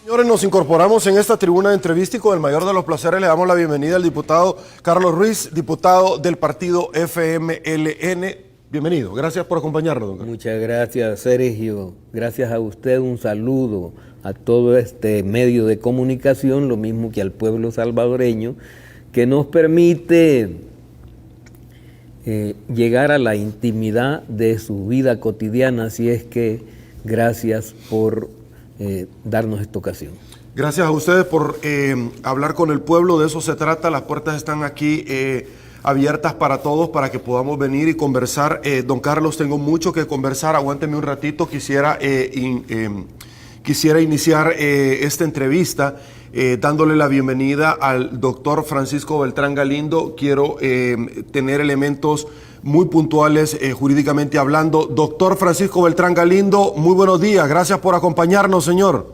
Señores, nos incorporamos en esta tribuna de entrevista y con el mayor de los placeres le damos la bienvenida al diputado Carlos Ruiz, diputado del partido FMLN. Bienvenido, gracias por acompañarnos, don Carlos. Muchas gracias, Sergio. Gracias a usted, un saludo a todo este medio de comunicación, lo mismo que al pueblo salvadoreño, que nos permite llegar a la intimidad de su vida cotidiana, así es que gracias por darnos esta ocasión. Gracias a ustedes por hablar con el pueblo, de eso se trata, las puertas están aquí abiertas para todos, para que podamos venir y conversar. Don Carlos, tengo mucho que conversar, aguánteme un ratito, quisiera iniciar esta entrevista dándole la bienvenida al doctor Francisco Beltrán Galindo. Quiero tener elementos muy puntuales jurídicamente hablando. Doctor Francisco Beltrán Galindo, muy buenos días, gracias por acompañarnos, señor.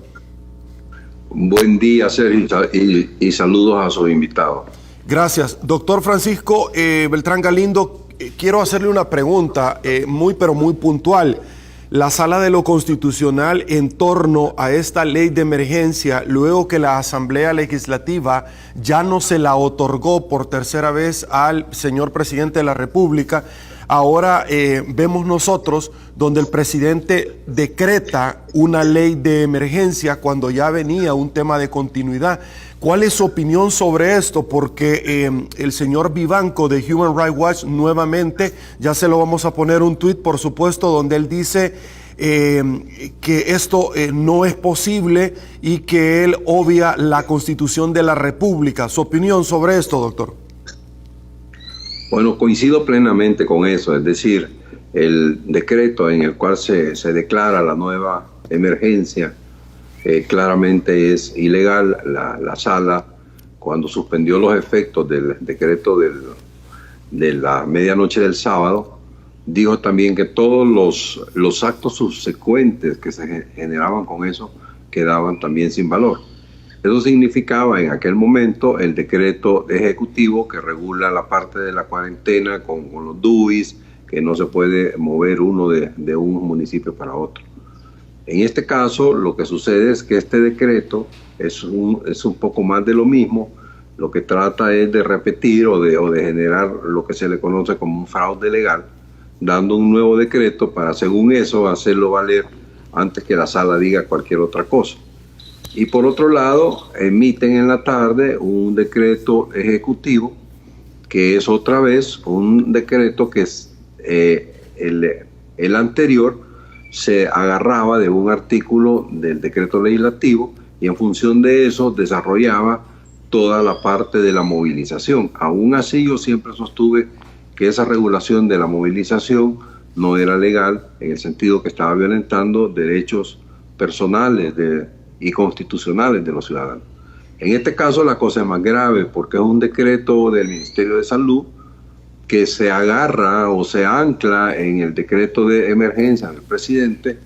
Buen día, Sergio, y saludos a sus invitados. Gracias. Doctor Francisco Beltrán Galindo, quiero hacerle una pregunta muy puntual. La Sala de lo Constitucional en torno a esta ley de emergencia, luego que la Asamblea Legislativa ya no se la otorgó por tercera vez al señor presidente de la República, ahora vemos nosotros donde el presidente decreta una ley de emergencia cuando ya venía un tema de continuidad. ¿Cuál es su opinión sobre esto? Porque el señor Vivanco de Human Rights Watch nuevamente, ya se lo vamos a poner un tuit, por supuesto, donde él dice que esto no es posible y que él obvia la Constitución de la República. ¿Su opinión sobre esto, doctor? Bueno, coincido plenamente con eso, es decir, el decreto en el cual se declara la nueva emergencia claramente es ilegal. La sala, cuando suspendió los efectos del decreto de la medianoche del sábado, dijo también que todos los actos subsecuentes que se generaban con eso quedaban también sin valor. Eso significaba en aquel momento el decreto ejecutivo que regula la parte de la cuarentena con los DUIs, que no se puede mover uno de un municipio para otro. En este caso, lo que sucede es que este decreto es un poco más de lo mismo. Lo que trata es de repetir o de generar lo que se le conoce como un fraude legal, dando un nuevo decreto para, según eso, hacerlo valer antes que la sala diga cualquier otra cosa. Y por otro lado, emiten en la tarde un decreto ejecutivo, que es otra vez un decreto que es el anterior, se agarraba de un artículo del decreto legislativo y en función de eso desarrollaba toda la parte de la movilización. Aún así, yo siempre sostuve que esa regulación de la movilización no era legal, en el sentido que estaba violentando derechos personales y constitucionales de los ciudadanos. En este caso la cosa es más grave porque es un decreto del Ministerio de Salud que se agarra o se ancla en el decreto de emergencia del presidente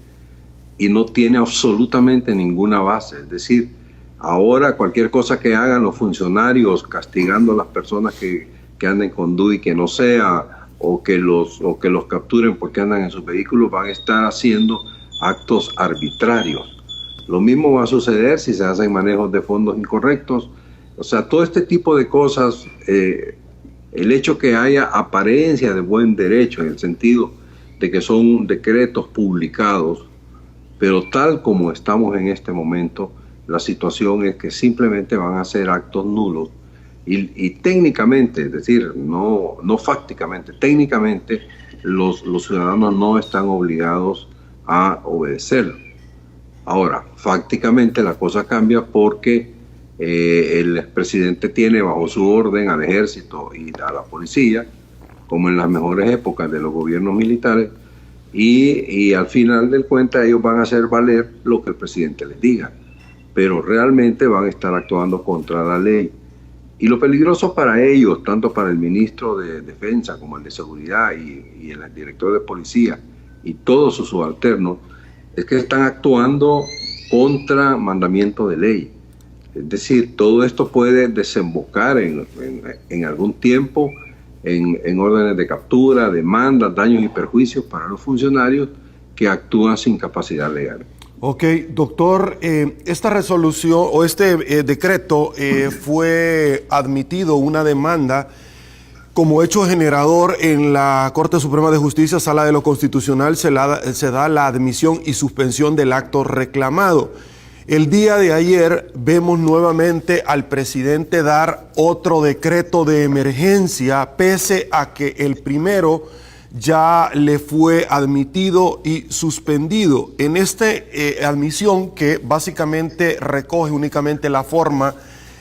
y no tiene absolutamente ninguna base. Es decir, ahora cualquier cosa que hagan los funcionarios castigando a las personas que anden con DUI que no sea, o que los capturen porque andan en sus vehículos, van a estar haciendo actos arbitrarios. Lo mismo va a suceder si se hacen manejos de fondos incorrectos. O sea, todo este tipo de cosas, el hecho que haya apariencia de buen derecho, en el sentido de que son decretos publicados, pero tal como estamos en este momento, la situación es que simplemente van a ser actos nulos y técnicamente, es decir, no fácticamente, técnicamente los ciudadanos no están obligados a obedecerlo. Ahora, fácticamente la cosa cambia porque el presidente tiene bajo su orden al ejército y a la policía, como en las mejores épocas de los gobiernos militares, y al final del cuenta ellos van a hacer valer lo que el presidente les diga, pero realmente van a estar actuando contra la ley. Y lo peligroso para ellos, tanto para el ministro de Defensa como el de Seguridad y el director de Policía y todos sus subalternos, es que están actuando contra mandamiento de ley. Es decir, todo esto puede desembocar en algún tiempo en órdenes de captura, demandas, daños y perjuicios para los funcionarios que actúan sin capacidad legal. Ok, doctor, esta resolución o este decreto fue admitido una demanda como hecho generador en la Corte Suprema de Justicia, Sala de lo Constitucional, se da la admisión y suspensión del acto reclamado. El día de ayer vemos nuevamente al presidente dar otro decreto de emergencia, pese a que el primero ya le fue admitido y suspendido. En esta admisión, que básicamente recoge únicamente la forma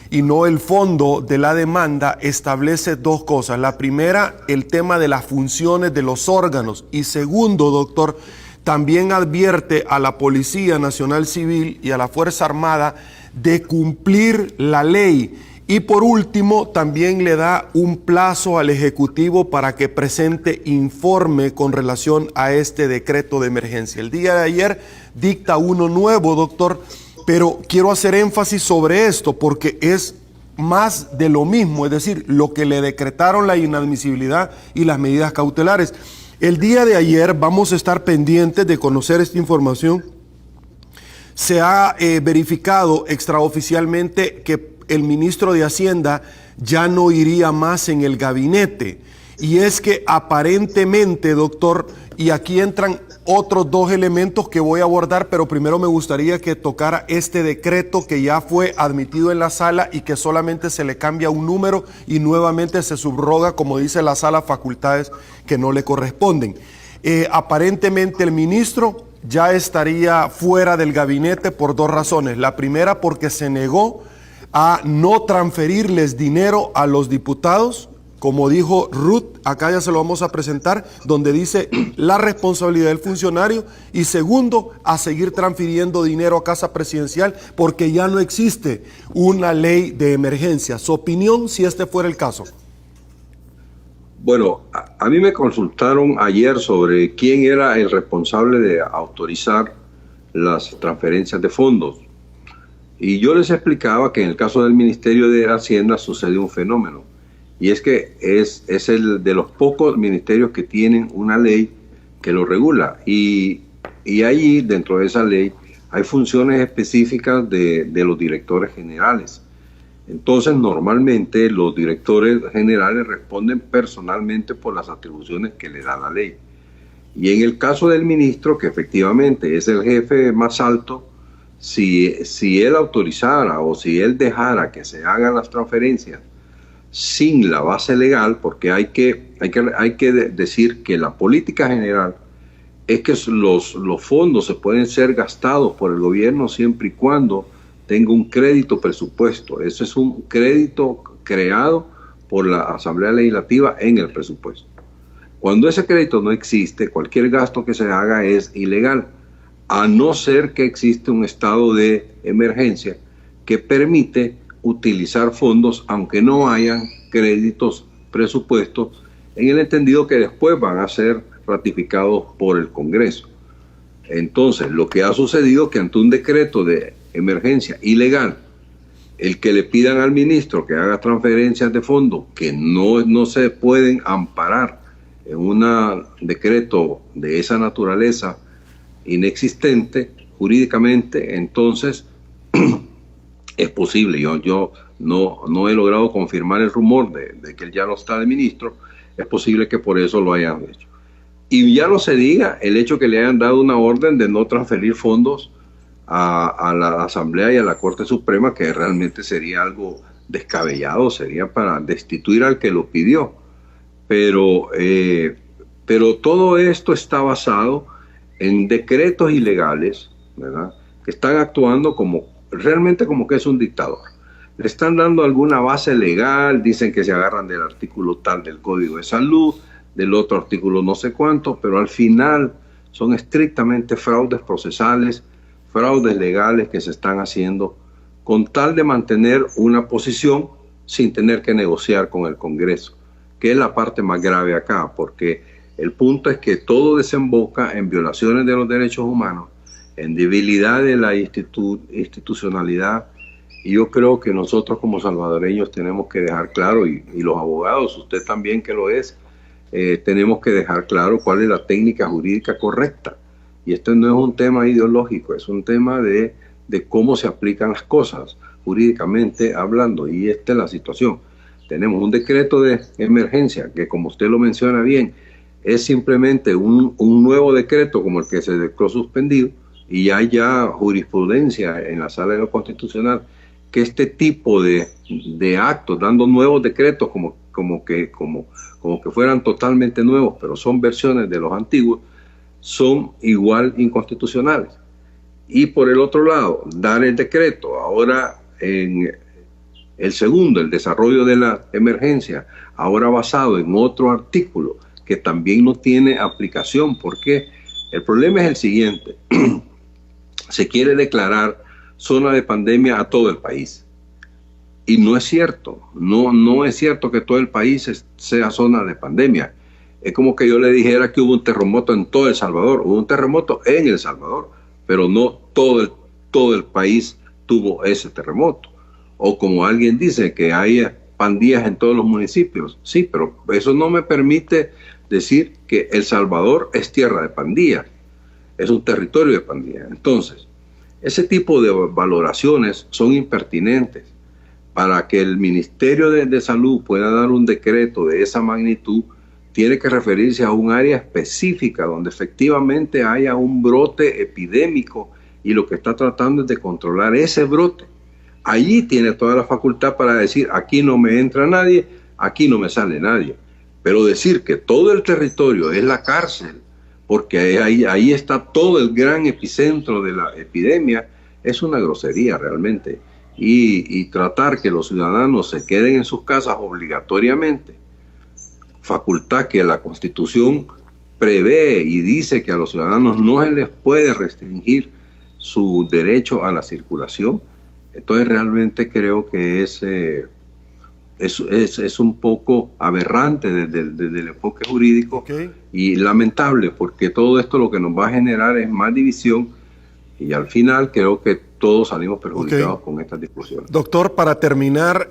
y no el fondo de la demanda, establece dos cosas. La primera, el tema de las funciones de los órganos. Y segundo, doctor, también advierte a la Policía Nacional Civil y a la Fuerza Armada de cumplir la ley. Y por último, también le da un plazo al Ejecutivo para que presente informe con relación a este decreto de emergencia. El día de ayer dicta uno nuevo, doctor, pero quiero hacer énfasis sobre esto porque es más de lo mismo, es decir, lo que le decretaron la inadmisibilidad y las medidas cautelares. El día de ayer vamos a estar pendientes de conocer esta información. Se ha verificado extraoficialmente que el ministro de Hacienda ya no iría más en el gabinete. Y es que aparentemente, doctor, y aquí entran otros dos elementos que voy a abordar, pero primero me gustaría que tocara este decreto que ya fue admitido en la sala y que solamente se le cambia un número y nuevamente se subroga, como dice la sala, facultades que no le corresponden. Aparentemente el ministro ya estaría fuera del gabinete por dos razones. La primera, porque se negó a no transferirles dinero a los diputados, como dijo Ruth, acá ya se lo vamos a presentar, donde dice la responsabilidad del funcionario, y segundo, a seguir transfiriendo dinero a Casa Presidencial porque ya no existe una ley de emergencia. Su opinión, si este fuera el caso. Bueno, a mí me consultaron ayer sobre quién era el responsable de autorizar las transferencias de fondos. Y yo les explicaba que en el caso del Ministerio de Hacienda sucede un fenómeno. Y es que es el de los pocos ministerios que tienen una ley que lo regula. Y allí, dentro de esa ley, hay funciones específicas de los directores generales. Entonces, normalmente los directores generales responden personalmente por las atribuciones que le da la ley. Y en el caso del ministro, que efectivamente es el jefe más alto, si él autorizara o si él dejara que se hagan las transferencias sin la base legal, porque hay que decir que la política general es que los fondos se pueden ser gastados por el gobierno siempre y cuando tenga un crédito presupuesto. Eso es un crédito creado por la Asamblea Legislativa en el presupuesto. Cuando ese crédito no existe, cualquier gasto que se haga es ilegal, a no ser que existe un estado de emergencia que permite utilizar fondos aunque no hayan créditos presupuestos, en el entendido que después van a ser ratificados por el Congreso. Entonces, lo que ha sucedido es que ante un decreto de emergencia ilegal, el que le pidan al ministro que haga transferencias de fondos que no se pueden amparar en un decreto de esa naturaleza inexistente jurídicamente, entonces es posible. Yo no he logrado confirmar el rumor de que él ya no está de ministro. Es posible que por eso lo hayan hecho. Y ya no se diga el hecho que le hayan dado una orden de no transferir fondos a la Asamblea y a la Corte Suprema, que realmente sería algo descabellado, sería para destituir al que lo pidió. Pero todo esto está basado en decretos ilegales, ¿verdad?, que están actuando realmente como que es un dictador. Le están dando alguna base legal, dicen que se agarran del artículo tal del Código de Salud, del otro artículo no sé cuánto, pero al final son estrictamente fraudes procesales, fraudes legales que se están haciendo con tal de mantener una posición sin tener que negociar con el Congreso, que es la parte más grave acá, porque el punto es que todo desemboca en violaciones de los derechos humanos, en debilidad de la institucionalidad. Y yo creo que nosotros como salvadoreños tenemos que dejar claro, y los abogados, usted también que lo es, tenemos que dejar claro cuál es la técnica jurídica correcta. Y esto no es un tema ideológico, es un tema de cómo se aplican las cosas, jurídicamente hablando. Y esta es la situación. Tenemos un decreto de emergencia que, como usted lo menciona bien, es simplemente un nuevo decreto como el que se declaró suspendido, y hay ya jurisprudencia en la Sala de lo Constitucional que este tipo de actos, dando nuevos decretos como que fueran totalmente nuevos, pero son versiones de los antiguos, son igual inconstitucionales. Y por el otro lado, dar el decreto ahora en el segundo, el desarrollo de la emergencia, ahora basado en otro artículo que también no tiene aplicación, porque el problema es el siguiente: se quiere declarar zona de pandemia a todo el país. Y no es cierto, no es cierto que todo el país sea zona de pandemia. Es como que yo le dijera que hubo un terremoto en todo El Salvador. Hubo un terremoto en El Salvador, pero no todo el país tuvo ese terremoto. O como alguien dice que hay pandillas en todos los municipios. Sí, pero eso no me permite decir que El Salvador es tierra de pandillas. Es un territorio de pandillas. Entonces, ese tipo de valoraciones son impertinentes. Para que el Ministerio de Salud pueda dar un decreto de esa magnitud, tiene que referirse a un área específica donde efectivamente haya un brote epidémico y lo que está tratando es de controlar ese brote. Allí tiene toda la facultad para decir: aquí no me entra nadie, aquí no me sale nadie. Pero decir que todo el territorio es la cárcel, porque ahí está todo el gran epicentro de la epidemia, es una grosería realmente. Y tratar que los ciudadanos se queden en sus casas obligatoriamente, facultad que la Constitución prevé y dice que a los ciudadanos no se les puede restringir su derecho a la circulación. Entonces realmente creo que es un poco aberrante desde el enfoque jurídico. Okay. Y lamentable, porque todo esto lo que nos va a generar es más división, y al final creo que todos salimos perjudicados con estas discusiones. Doctor, para terminar,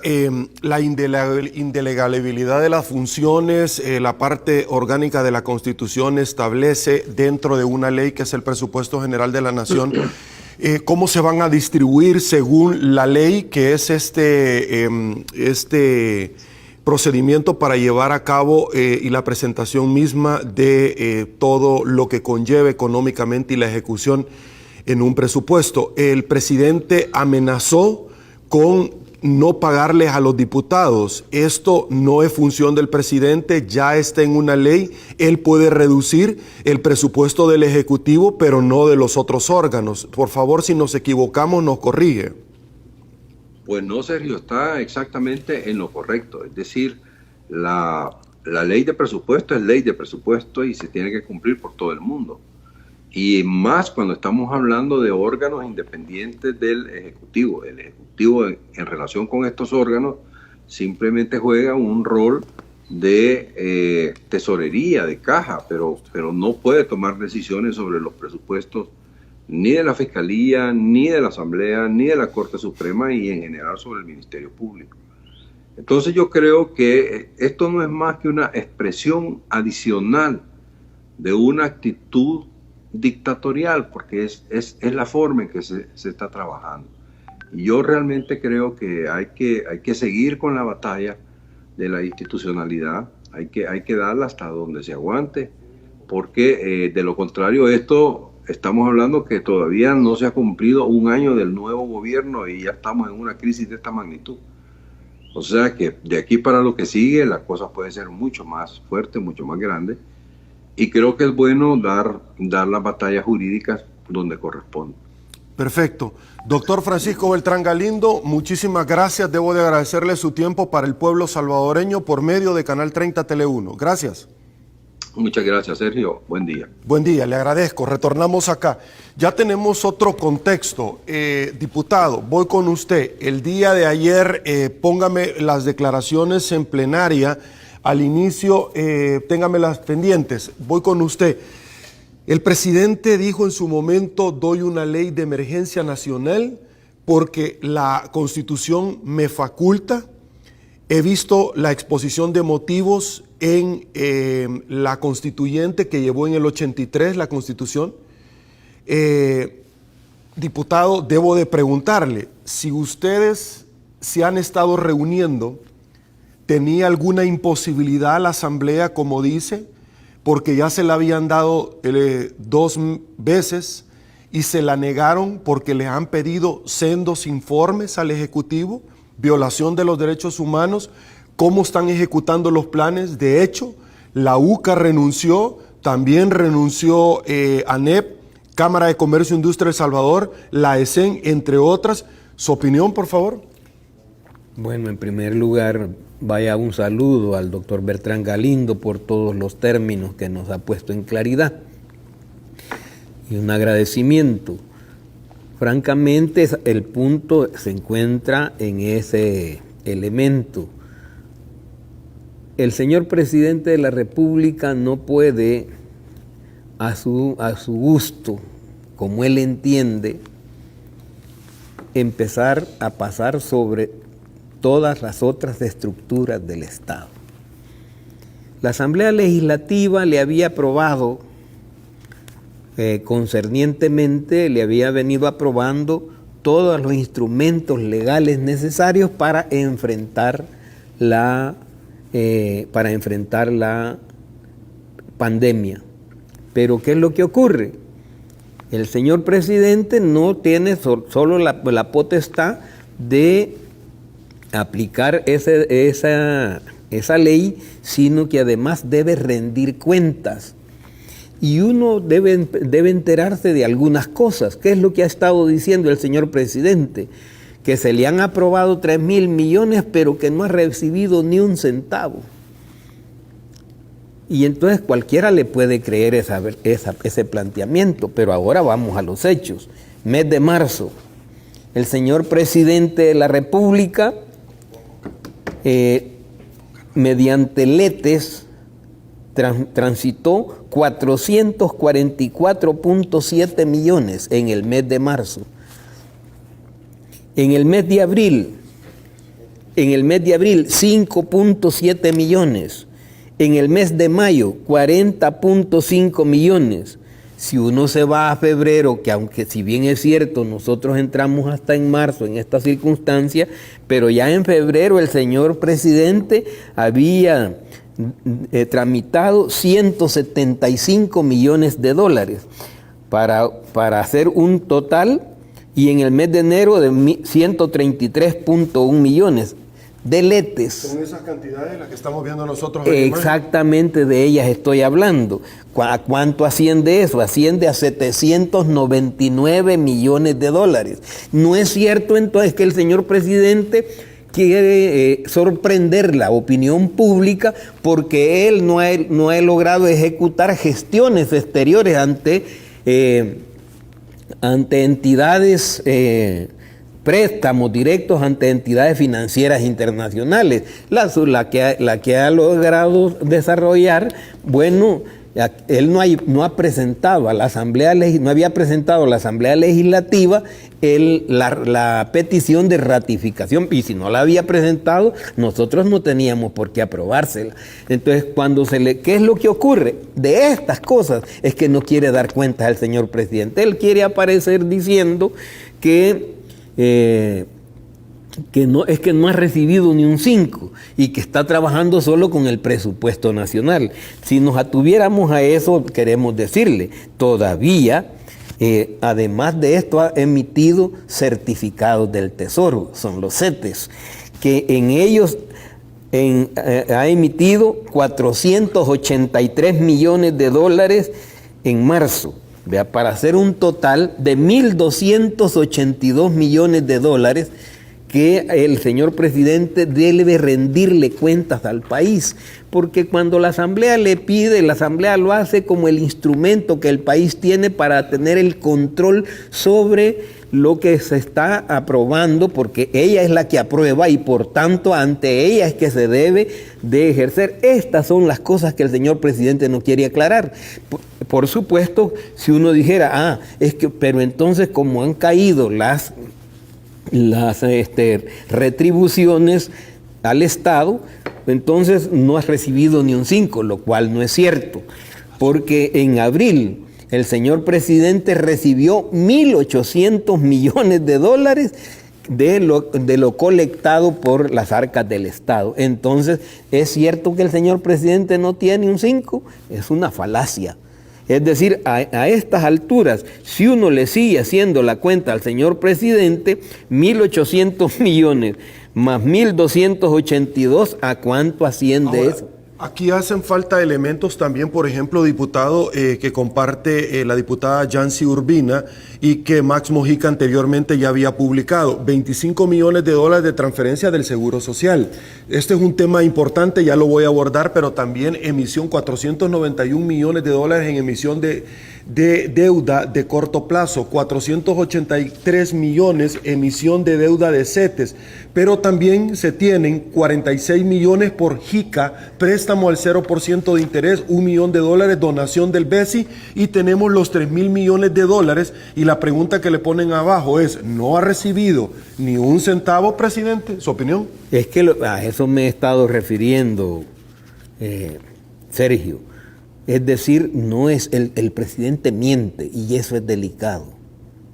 la indelegabilidad de las funciones, la parte orgánica de la Constitución establece dentro de una ley que es el Presupuesto General de la Nación, cómo se van a distribuir según la ley, que es este procedimiento para llevar a cabo y la presentación misma de todo lo que conlleva económicamente y la ejecución en un presupuesto. El presidente amenazó con no pagarles a los diputados. Esto no es función del presidente, ya está en una ley. Él puede reducir el presupuesto del Ejecutivo, pero no de los otros órganos. Por favor, si nos equivocamos, nos corrige. Pues no, Sergio, está exactamente en lo correcto. Es decir, la ley de presupuesto es ley de presupuesto y se tiene que cumplir por todo el mundo. Y más cuando estamos hablando de órganos independientes del Ejecutivo. El Ejecutivo en relación con estos órganos simplemente juega un rol de tesorería, de caja, pero no puede tomar decisiones sobre los presupuestos ni de la Fiscalía, ni de la Asamblea, ni de la Corte Suprema y en general sobre el Ministerio Público. Entonces yo creo que esto no es más que una expresión adicional de una actitud dictatorial, porque es la forma en que se está trabajando. Y yo realmente creo que hay que seguir con la batalla de la institucionalidad, hay que darla hasta donde se aguante, porque de lo contrario estamos hablando que todavía no se ha cumplido un año del nuevo gobierno y ya estamos en una crisis de esta magnitud. O sea que de aquí para lo que sigue la cosa puede ser mucho más fuerte, mucho más grande. Y creo que es bueno dar las batallas jurídicas donde corresponde. Perfecto. Doctor Francisco Beltrán Galindo, muchísimas gracias. Debo de agradecerle su tiempo para el pueblo salvadoreño por medio de Canal 30 Tele 1. Gracias. Muchas gracias, Sergio. Buen día. Buen día, le agradezco. Retornamos acá. Ya tenemos otro contexto. Diputado, voy con usted. El día de ayer, póngame las declaraciones en plenaria. Al inicio, téngamelas pendientes. Voy con usted. El presidente dijo en su momento: doy una ley de emergencia nacional porque la Constitución me faculta. He visto la exposición de motivos en la constituyente que llevó en el 83 la Constitución. Diputado, debo de preguntarle, si ustedes se han estado reuniendo, ¿tenía alguna imposibilidad la Asamblea, como dice? Porque ya se la habían dado 2 veces y se la negaron porque les han pedido sendos informes al Ejecutivo, violación de los derechos humanos, cómo están ejecutando los planes. De hecho, la UCA renunció, también renunció ANEP, Cámara de Comercio e Industria de El Salvador, la ESEN, entre otras. ¿Su opinión, por favor? Bueno, en primer lugar, vaya un saludo al doctor Bertrán Galindo por todos los términos que nos ha puesto en claridad. Y un agradecimiento. Francamente, el punto se encuentra en ese elemento. El señor presidente de la República no puede, a su gusto, como él entiende, empezar a pasar sobre todas las otras estructuras del Estado. La Asamblea Legislativa le había aprobado concernientemente, le había venido aprobando todos los instrumentos legales necesarios para enfrentar la pandemia. Pero ¿qué es lo que ocurre? El señor presidente no tiene solo la potestad de aplicar esa ley, sino que además debe rendir cuentas. Y uno debe enterarse de algunas cosas. ¿Qué es lo que ha estado diciendo el señor presidente? Que se le han aprobado 3.000 millones, pero que no ha recibido ni un centavo. Y entonces cualquiera le puede creer ese planteamiento, pero ahora vamos a los hechos. Mes de marzo, el señor presidente de la República, mediante letes, transitó 444.7 millones en el mes de marzo. En el mes de abril, 5.7 millones. En el mes de mayo, 40.5 millones. Si uno se va a febrero, que aunque si bien es cierto, nosotros entramos hasta en marzo en esta circunstancia, pero ya en febrero el señor presidente había tramitado 175 millones de dólares para hacer un total, y en el mes de enero de 133.1 millones. De letes. Son esas cantidades las que estamos viendo nosotros. Exactamente, de ellas estoy hablando. ¿A cuánto asciende eso? Asciende a 799 millones de dólares. No es cierto entonces que el señor presidente quiere sorprender la opinión pública porque él no ha logrado ejecutar gestiones exteriores ante entidades, préstamos directos ante entidades financieras internacionales. La que ha logrado desarrollar, bueno, él no ha presentado a la Asamblea, no había presentado a la Asamblea Legislativa la petición de ratificación, y si no la había presentado, nosotros no teníamos por qué aprobársela. Entonces, ¿qué es lo que ocurre? De estas cosas es que no quiere dar cuenta el señor presidente. Él quiere aparecer diciendo que no ha recibido ni un 5 y que está trabajando solo con el presupuesto nacional. Si nos atuviéramos a eso, queremos decirle, todavía, además de esto, ha emitido certificados del Tesoro, son los CETES, que en ellos ha emitido 483 millones de dólares en marzo. Para hacer un total de 1.282 millones de dólares que el señor presidente debe rendirle cuentas al país, porque cuando la Asamblea le pide, la Asamblea lo hace como el instrumento que el país tiene para tener el control sobre lo que se está aprobando, porque ella es la que aprueba y por tanto ante ella es que se debe de ejercer. Estas son las cosas que el señor presidente no quiere aclarar. Por supuesto, si uno dijera, pero entonces como han caído las retribuciones al Estado, entonces no has recibido ni un 5, lo cual no es cierto, porque en abril el señor presidente recibió 1.800 millones de dólares de lo colectado por las arcas del Estado. Entonces, ¿es cierto que el señor presidente no tiene un 5? Es una falacia. Es decir, a estas alturas, si uno le sigue haciendo la cuenta al señor presidente, 1.800 millones más 1.282, ¿a cuánto asciende Ahora, eso? aquí hacen falta elementos también, por ejemplo, diputado, que comparte la diputada Yancy Urbina y que Max Mojica anteriormente ya había publicado. 25 millones de dólares de transferencia del Seguro Social. Este es un tema importante, ya lo voy a abordar, pero también emisión 491 millones de dólares en emisión de deuda de corto plazo, 483 millones emisión de deuda de CETES, pero también se tienen 46 millones por JICA, préstamo al 0% de interés, $1 millón donación del BESI, y tenemos los 3.000 millones de dólares, y la pregunta que le ponen abajo es, ¿no ha recibido ni un centavo, presidente? ¿Su opinión? Es que a eso me he estado refiriendo, Sergio. Es decir, no es el presidente miente, y eso es delicado,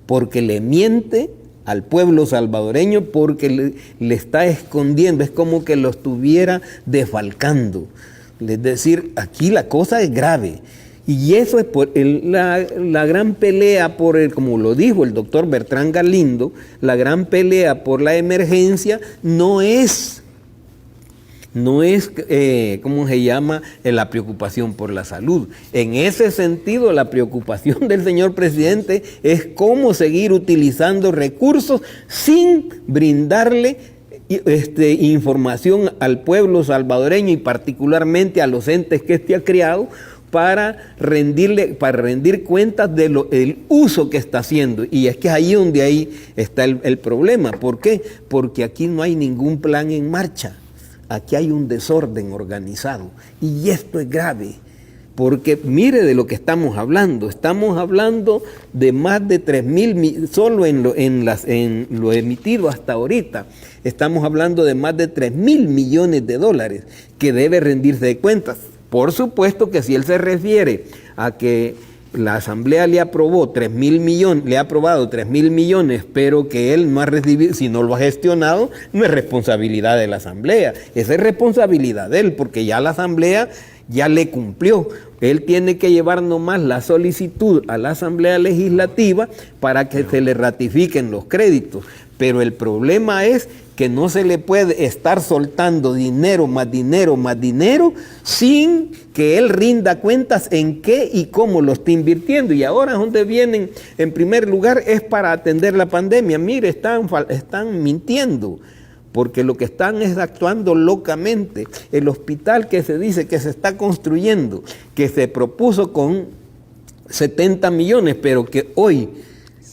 porque le miente al pueblo salvadoreño, porque le está escondiendo, es como que lo estuviera desfalcando. Es decir, aquí la cosa es grave, y eso es por la gran pelea como lo dijo el doctor Bertrán Galindo, la gran pelea por la emergencia no es ¿cómo se llama? La preocupación por la salud. En ese sentido, la preocupación del señor presidente es cómo seguir utilizando recursos sin brindarle información al pueblo salvadoreño y particularmente a los entes que ha creado para rendir cuentas del uso que está haciendo. Y es que ahí está el problema. ¿Por qué? Porque aquí no hay ningún plan en marcha. Aquí hay un desorden organizado, y esto es grave, porque mire de lo que estamos hablando de más de 3.000, solo en lo emitido hasta ahorita, estamos hablando de más de 3.000 millones de dólares que debe rendirse de cuentas. Por supuesto que si él se refiere a que la Asamblea le aprobado 3.000 millones, pero que él no ha recibido, si no lo ha gestionado, no es responsabilidad de la Asamblea, esa es responsabilidad de él, porque ya la Asamblea ya le cumplió. Él tiene que llevar nomás la solicitud a la Asamblea Legislativa para que se le ratifiquen los créditos, pero el problema es que no se le puede estar soltando dinero más dinero más dinero sin que él rinda cuentas en qué y cómo lo está invirtiendo. Y ahora donde vienen, en primer lugar, es para atender la pandemia. Mire, están mintiendo, porque lo que están es actuando locamente. El hospital que se dice que se está construyendo, que se propuso con 70 millones, pero que hoy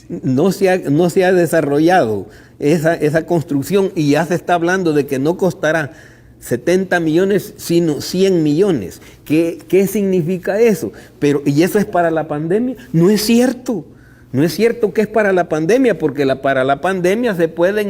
no se ha desarrollado esa construcción, y ya se está hablando de que no costará 70 millones, sino 100 millones. ¿Qué significa eso? ¿Y eso es para la pandemia? No es cierto. No es cierto que es para la pandemia, porque para la pandemia se pueden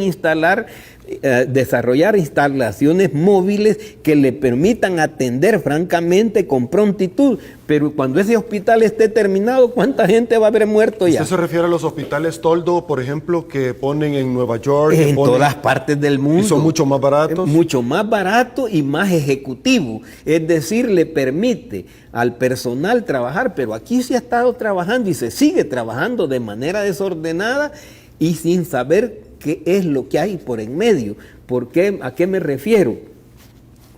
desarrollar instalaciones móviles que le permitan atender francamente con prontitud, pero cuando ese hospital esté terminado, ¿cuánta gente va a haber muerto ya? ¿Usted se refiere a los hospitales Toldo, por ejemplo, que ponen en Nueva York? En todas partes del mundo. ¿Y son mucho más baratos? Mucho más barato y más ejecutivo. Es decir, le permite al personal trabajar, pero aquí se ha estado trabajando y se sigue trabajando de manera desordenada y sin saber qué es lo que hay por en medio. ¿A qué me refiero?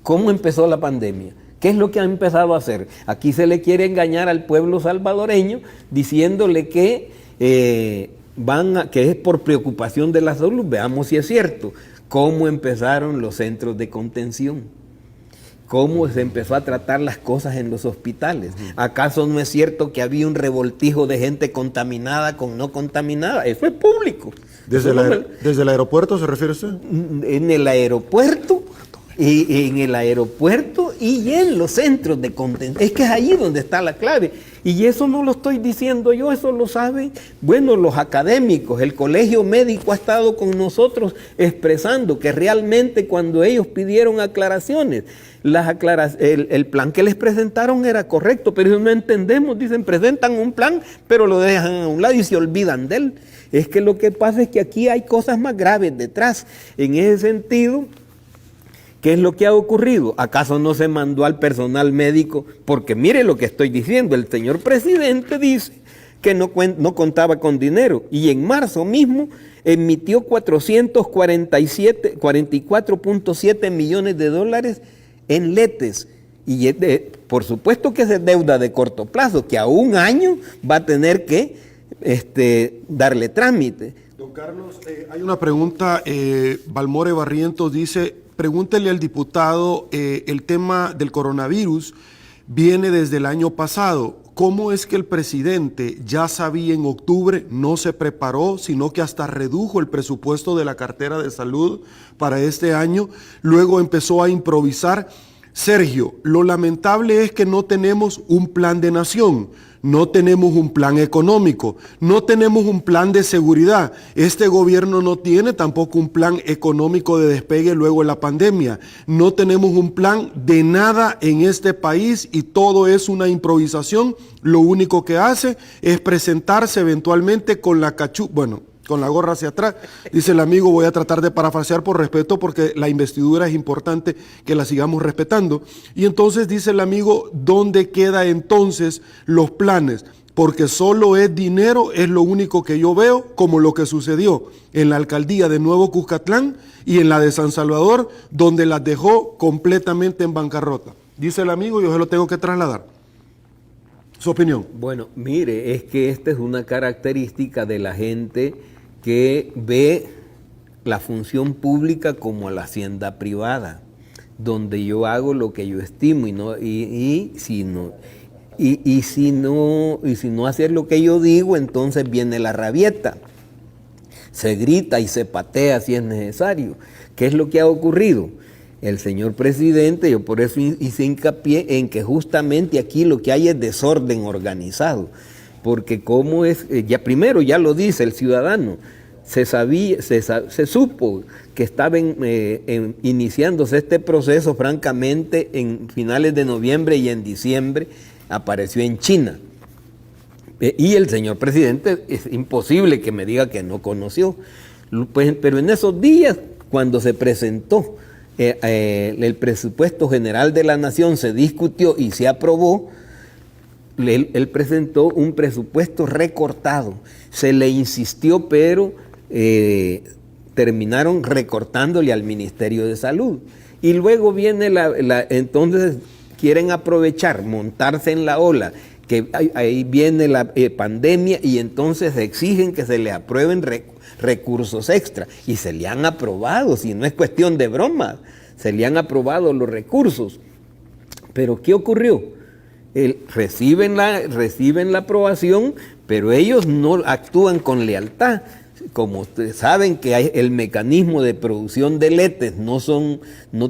¿Cómo empezó la pandemia? ¿Qué es lo que ha empezado a hacer? Aquí se le quiere engañar al pueblo salvadoreño diciéndole que es por preocupación de la salud. Veamos si es cierto. ¿Cómo empezaron los centros de contención? ¿Cómo se empezó a tratar las cosas en los hospitales? ¿Acaso no es cierto que había un revoltijo de gente contaminada con no contaminada? Eso es público. ¿Desde el aeropuerto se refiere usted? En el aeropuerto, y en los centros de contención. Es que es ahí donde está la clave. Y eso no lo estoy diciendo yo, eso lo saben, bueno, los académicos. El Colegio Médico ha estado con nosotros expresando que realmente cuando ellos pidieron aclaraciones, el plan que les presentaron era correcto, pero ellos no entendemos, dicen, presentan un plan, pero lo dejan a un lado y se olvidan de él. Es que lo que pasa es que aquí hay cosas más graves detrás. En ese sentido, ¿qué es lo que ha ocurrido? ¿Acaso no se mandó al personal médico? Porque mire lo que estoy diciendo, el señor presidente dice que no contaba con dinero y en marzo mismo emitió 44.7 millones de dólares en letes. Y por supuesto que es deuda de corto plazo, que a un año va a tener que darle trámite. Don Carlos, hay una pregunta, Balmore Barrientos dice, pregúntele al diputado, el tema del coronavirus viene desde el año pasado. ¿Cómo es que el presidente ya sabía en octubre, no se preparó, sino que hasta redujo el presupuesto de la cartera de salud para este año? Luego empezó a improvisar. Sergio, lo lamentable es que no tenemos un plan de nación, no tenemos un plan económico, no tenemos un plan de seguridad. Este gobierno no tiene tampoco un plan económico de despegue luego de la pandemia. No tenemos un plan de nada en este país y todo es una improvisación. Lo único que hace es presentarse eventualmente con la con la gorra hacia atrás. Dice el amigo, voy a tratar de parafrasear por respeto porque la investidura es importante que la sigamos respetando. Y entonces dice el amigo, ¿dónde queda entonces los planes? Porque solo es dinero, es lo único que yo veo, como lo que sucedió en la alcaldía de Nuevo Cuscatlán y en la de San Salvador, donde las dejó completamente en bancarrota. Dice el amigo, yo se lo tengo que trasladar. ¿Su opinión? Bueno, mire, es que esta es una característica de la gente que ve la función pública como la hacienda privada, donde yo hago lo que yo estimo y si no hacer lo que yo digo, entonces viene la rabieta. Se grita y se patea si es necesario. ¿Qué es lo que ha ocurrido? El señor presidente, yo por eso hice hincapié en que justamente aquí lo que hay es desorden organizado. Porque como es, ya primero ya lo dice el ciudadano, se supo que estaba iniciándose este proceso, francamente, en finales de noviembre y en diciembre apareció en China. Y el señor presidente es imposible que me diga que no conoció. Pero en esos días, cuando se presentó el presupuesto general de la nación, se discutió y se aprobó. Él presentó un presupuesto recortado, se le insistió, pero terminaron recortándole al Ministerio de Salud. Y luego viene entonces quieren aprovechar, montarse en la ola, que ahí viene la pandemia y entonces exigen que se le aprueben recursos extra. Y se le han aprobado, si no es cuestión de broma, se le han aprobado los recursos. Pero ¿qué ocurrió? Reciben la aprobación, pero ellos no actúan con lealtad. Como ustedes saben que hay el mecanismo de producción de letes, no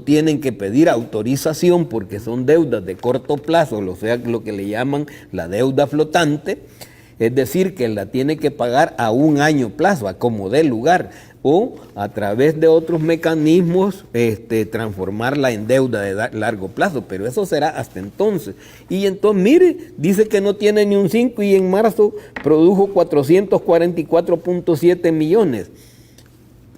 tienen que pedir autorización porque son deudas de corto plazo, o sea, lo que le llaman la deuda flotante, es decir, que la tiene que pagar a un año plazo, a como dé lugar, o a través de otros mecanismos transformarla en deuda de largo plazo, pero eso será hasta entonces. Y entonces, mire, dice que no tiene ni un 5 y en marzo produjo 444.7 millones.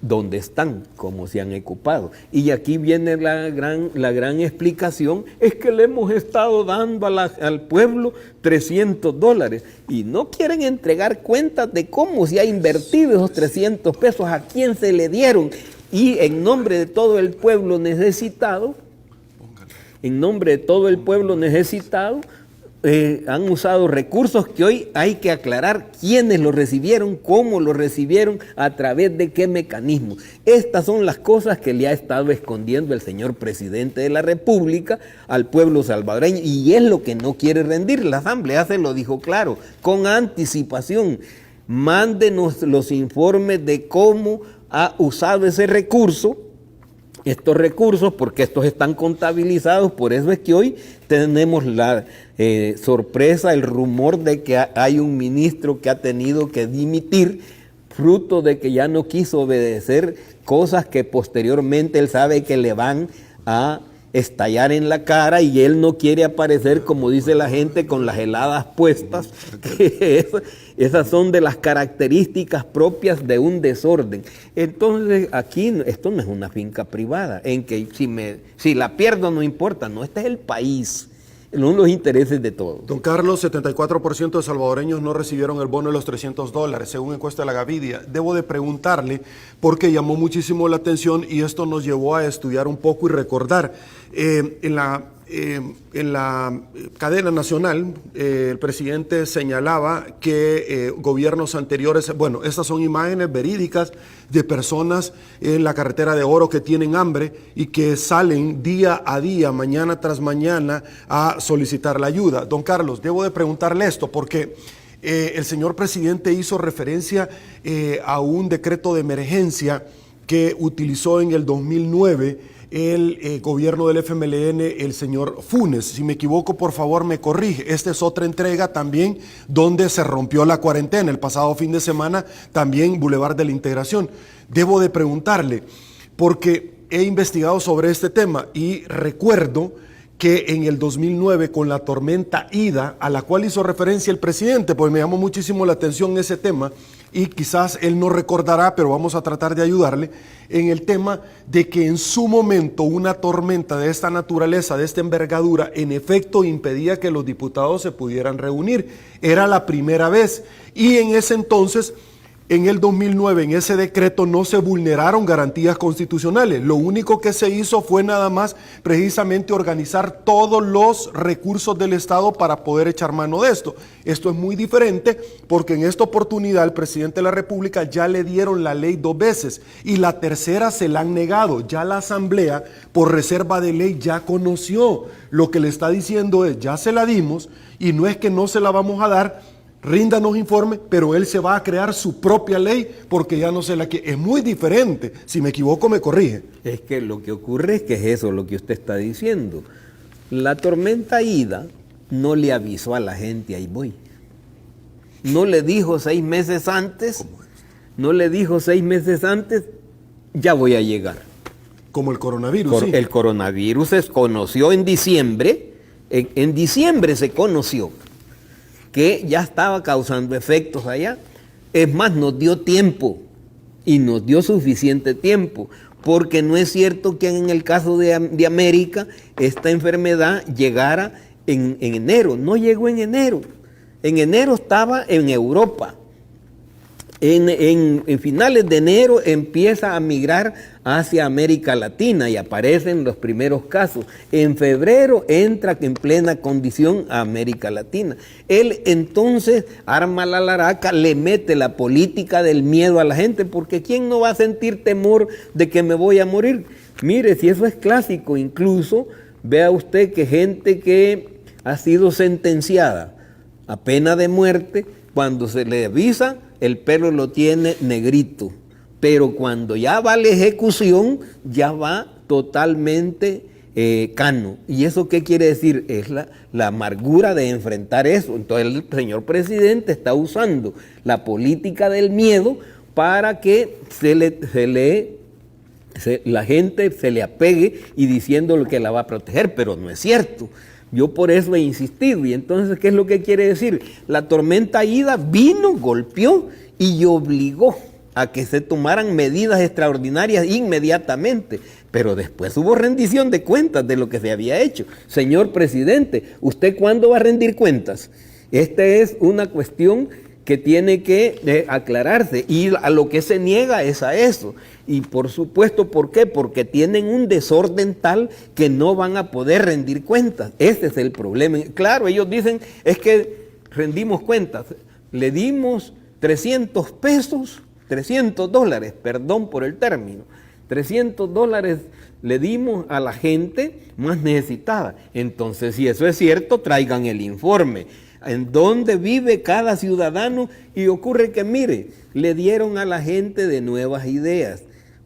¿Dónde están? ¿Cómo se han ocupado? Y aquí viene la gran explicación, es que le hemos estado dando al pueblo $300 y no quieren entregar cuentas de cómo se ha invertido esos 300 pesos, a quién se le dieron. Y en nombre de todo el pueblo necesitado, han usado recursos que hoy hay que aclarar quiénes los recibieron, cómo los recibieron, a través de qué mecanismo. Estas son las cosas que le ha estado escondiendo el señor presidente de la República al pueblo salvadoreño y es lo que no quiere rendir. La Asamblea se lo dijo claro, con anticipación. Mándenos los informes de cómo ha usado ese recurso estos recursos, porque estos están contabilizados. Por eso es que hoy tenemos la sorpresa, el rumor de que hay un ministro que ha tenido que dimitir, fruto de que ya no quiso obedecer cosas que posteriormente él sabe que le van a estallar en la cara, y él no quiere aparecer, como dice la gente, con las heladas puestas, que esas son de las características propias de un desorden. Entonces aquí esto no es una finca privada, en que si la pierdo no importa, no, este es el país, no los intereses de todos. Don Carlos, 74% de salvadoreños no recibieron el bono de los $300, según encuesta de la Gavidia. Debo de preguntarle, porque llamó muchísimo la atención y esto nos llevó a estudiar un poco y recordar. En la cadena nacional, el presidente señalaba que gobiernos anteriores, bueno, estas son imágenes verídicas de personas en la carretera de Oro que tienen hambre y que salen día a día, mañana tras mañana, a solicitar la ayuda. Don Carlos, debo de preguntarle esto porque el señor presidente hizo referencia a un decreto de emergencia que utilizó en el 2009 el gobierno del FMLN, el señor Funes. Si me equivoco, por favor, me corrige. Esta es otra entrega también donde se rompió la cuarentena. El pasado fin de semana, también Boulevard de la Integración. Debo de preguntarle, porque he investigado sobre este tema y recuerdo que en el 2009, con la tormenta Ida, a la cual hizo referencia el presidente, pues me llamó muchísimo la atención ese tema, y quizás él no recordará, pero vamos a tratar de ayudarle, en el tema de que en su momento una tormenta de esta naturaleza, de esta envergadura, en efecto impedía que los diputados se pudieran reunir. Era la primera vez, y en ese entonces, en el 2009, en ese decreto no se vulneraron garantías constitucionales. Lo único que se hizo fue nada más precisamente organizar todos los recursos del Estado para poder echar mano de esto. Esto es muy diferente porque en esta oportunidad el presidente de la República ya le dieron la ley 2 veces y la tercera se la han negado. Ya la Asamblea, por reserva de ley, ya conoció. Lo que le está diciendo es, ya se la dimos y no es que no se la vamos a dar, ríndanos informe, pero él se va a crear su propia ley porque ya no se la quiere. Es muy diferente. Si me equivoco, me corrige. Es que lo que ocurre es que es eso lo que usted está diciendo. La tormenta Ida no le avisó a la gente, ahí voy. No le dijo 6 meses antes, ya voy a llegar. Como el coronavirus, sí. El coronavirus se conoció en diciembre, en diciembre se conoció que ya estaba causando efectos allá. Es más, nos dio tiempo, y nos dio suficiente tiempo, porque no es cierto que en el caso de América esta enfermedad llegara en enero. No llegó en enero. En enero estaba en Europa. En finales de enero empieza a migrar hacia América Latina y aparecen los primeros casos. En febrero entra en plena condición a América Latina. Él entonces arma la laraca, le mete la política del miedo a la gente, porque ¿quién no va a sentir temor de que me voy a morir? Mire, si eso es clásico, incluso vea usted que gente que ha sido sentenciada a pena de muerte, cuando se le avisa, el pelo lo tiene negrito, pero cuando ya va a la ejecución, ya va totalmente cano. ¿Y eso qué quiere decir? Es la amargura de enfrentar eso. Entonces el señor presidente está usando la política del miedo para que la gente se le apegue y diciendo lo que la va a proteger, pero no es cierto. Yo por eso he insistido. Y entonces, ¿qué es lo que quiere decir? La tormenta Ida vino, golpeó y obligó a que se tomaran medidas extraordinarias inmediatamente. Pero después hubo rendición de cuentas de lo que se había hecho. Señor presidente, ¿usted cuándo va a rendir cuentas? Esta es una cuestión que tiene que aclararse, y a lo que se niega es a eso. Y por supuesto, ¿por qué? Porque tienen un desorden tal que no van a poder rendir cuentas. Ese es el problema. Claro, ellos dicen, es que rendimos cuentas. Le dimos 300 pesos, $300, perdón por el término. $300 le dimos a la gente más necesitada. Entonces, si eso es cierto, traigan el informe. En dónde vive cada ciudadano, y ocurre que, mire, le dieron a la gente de nuevas ideas.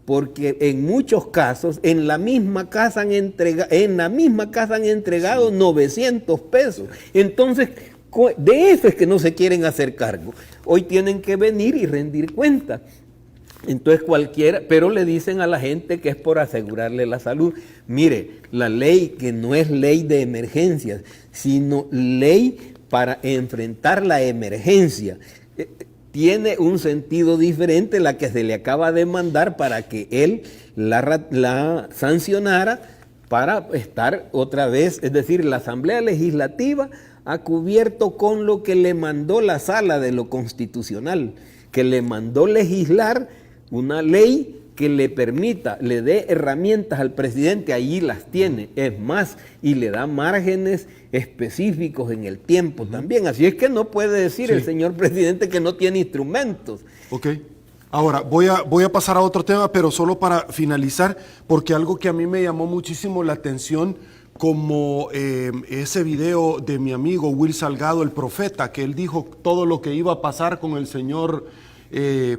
porque en muchos casos en la misma casa han entregado 900 pesos. Entonces, de eso es que no se quieren hacer cargo. Hoy tienen que venir y rendir cuentas. Entonces cualquiera, pero le dicen a la gente que es por asegurarle la salud. Mire, la ley que no es ley de emergencias, sino ley para enfrentar la emergencia, tiene un sentido diferente la que se le acaba de mandar para que él la sancionara para estar otra vez, es decir, la Asamblea Legislativa ha cubierto con lo que le mandó la Sala de lo Constitucional, que le mandó legislar una ley que le permita, le dé herramientas al presidente, allí las tiene, es más, y le da márgenes específicos en el tiempo también. Así es que no puede decir el señor presidente que no tiene instrumentos. Ok. Ahora, voy a pasar a otro tema, pero solo para finalizar, porque algo que a mí me llamó muchísimo la atención, como ese video de mi amigo Will Salgado, el profeta, que él dijo todo lo que iba a pasar con el señor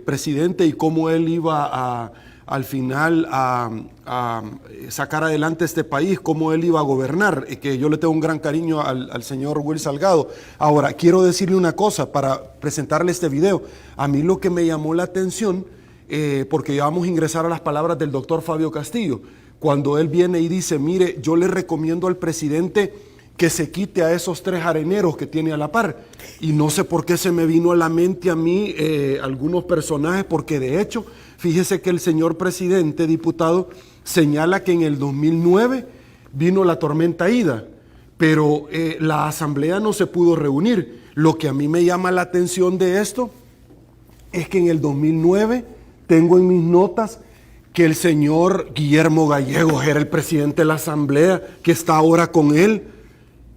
presidente y cómo él iba al final a sacar adelante este país, cómo él iba a gobernar, que yo le tengo un gran cariño al señor Will Salgado. Ahora, quiero decirle una cosa para presentarle este video. A mí lo que me llamó la atención, porque ya vamos a ingresar a las palabras del doctor Fabio Castillo, cuando él viene y dice, mire, yo le recomiendo al presidente que se quite a esos 3 areneros que tiene a la par. Y no sé por qué se me vino a la mente a mí algunos personajes, porque de hecho, fíjese que el señor presidente, diputado, señala que en el 2009 vino la tormenta Ida, pero la asamblea no se pudo reunir. Lo que a mí me llama la atención de esto es que en el 2009 tengo en mis notas que el señor Guillermo Gallegos era el presidente de la asamblea, que está ahora con él,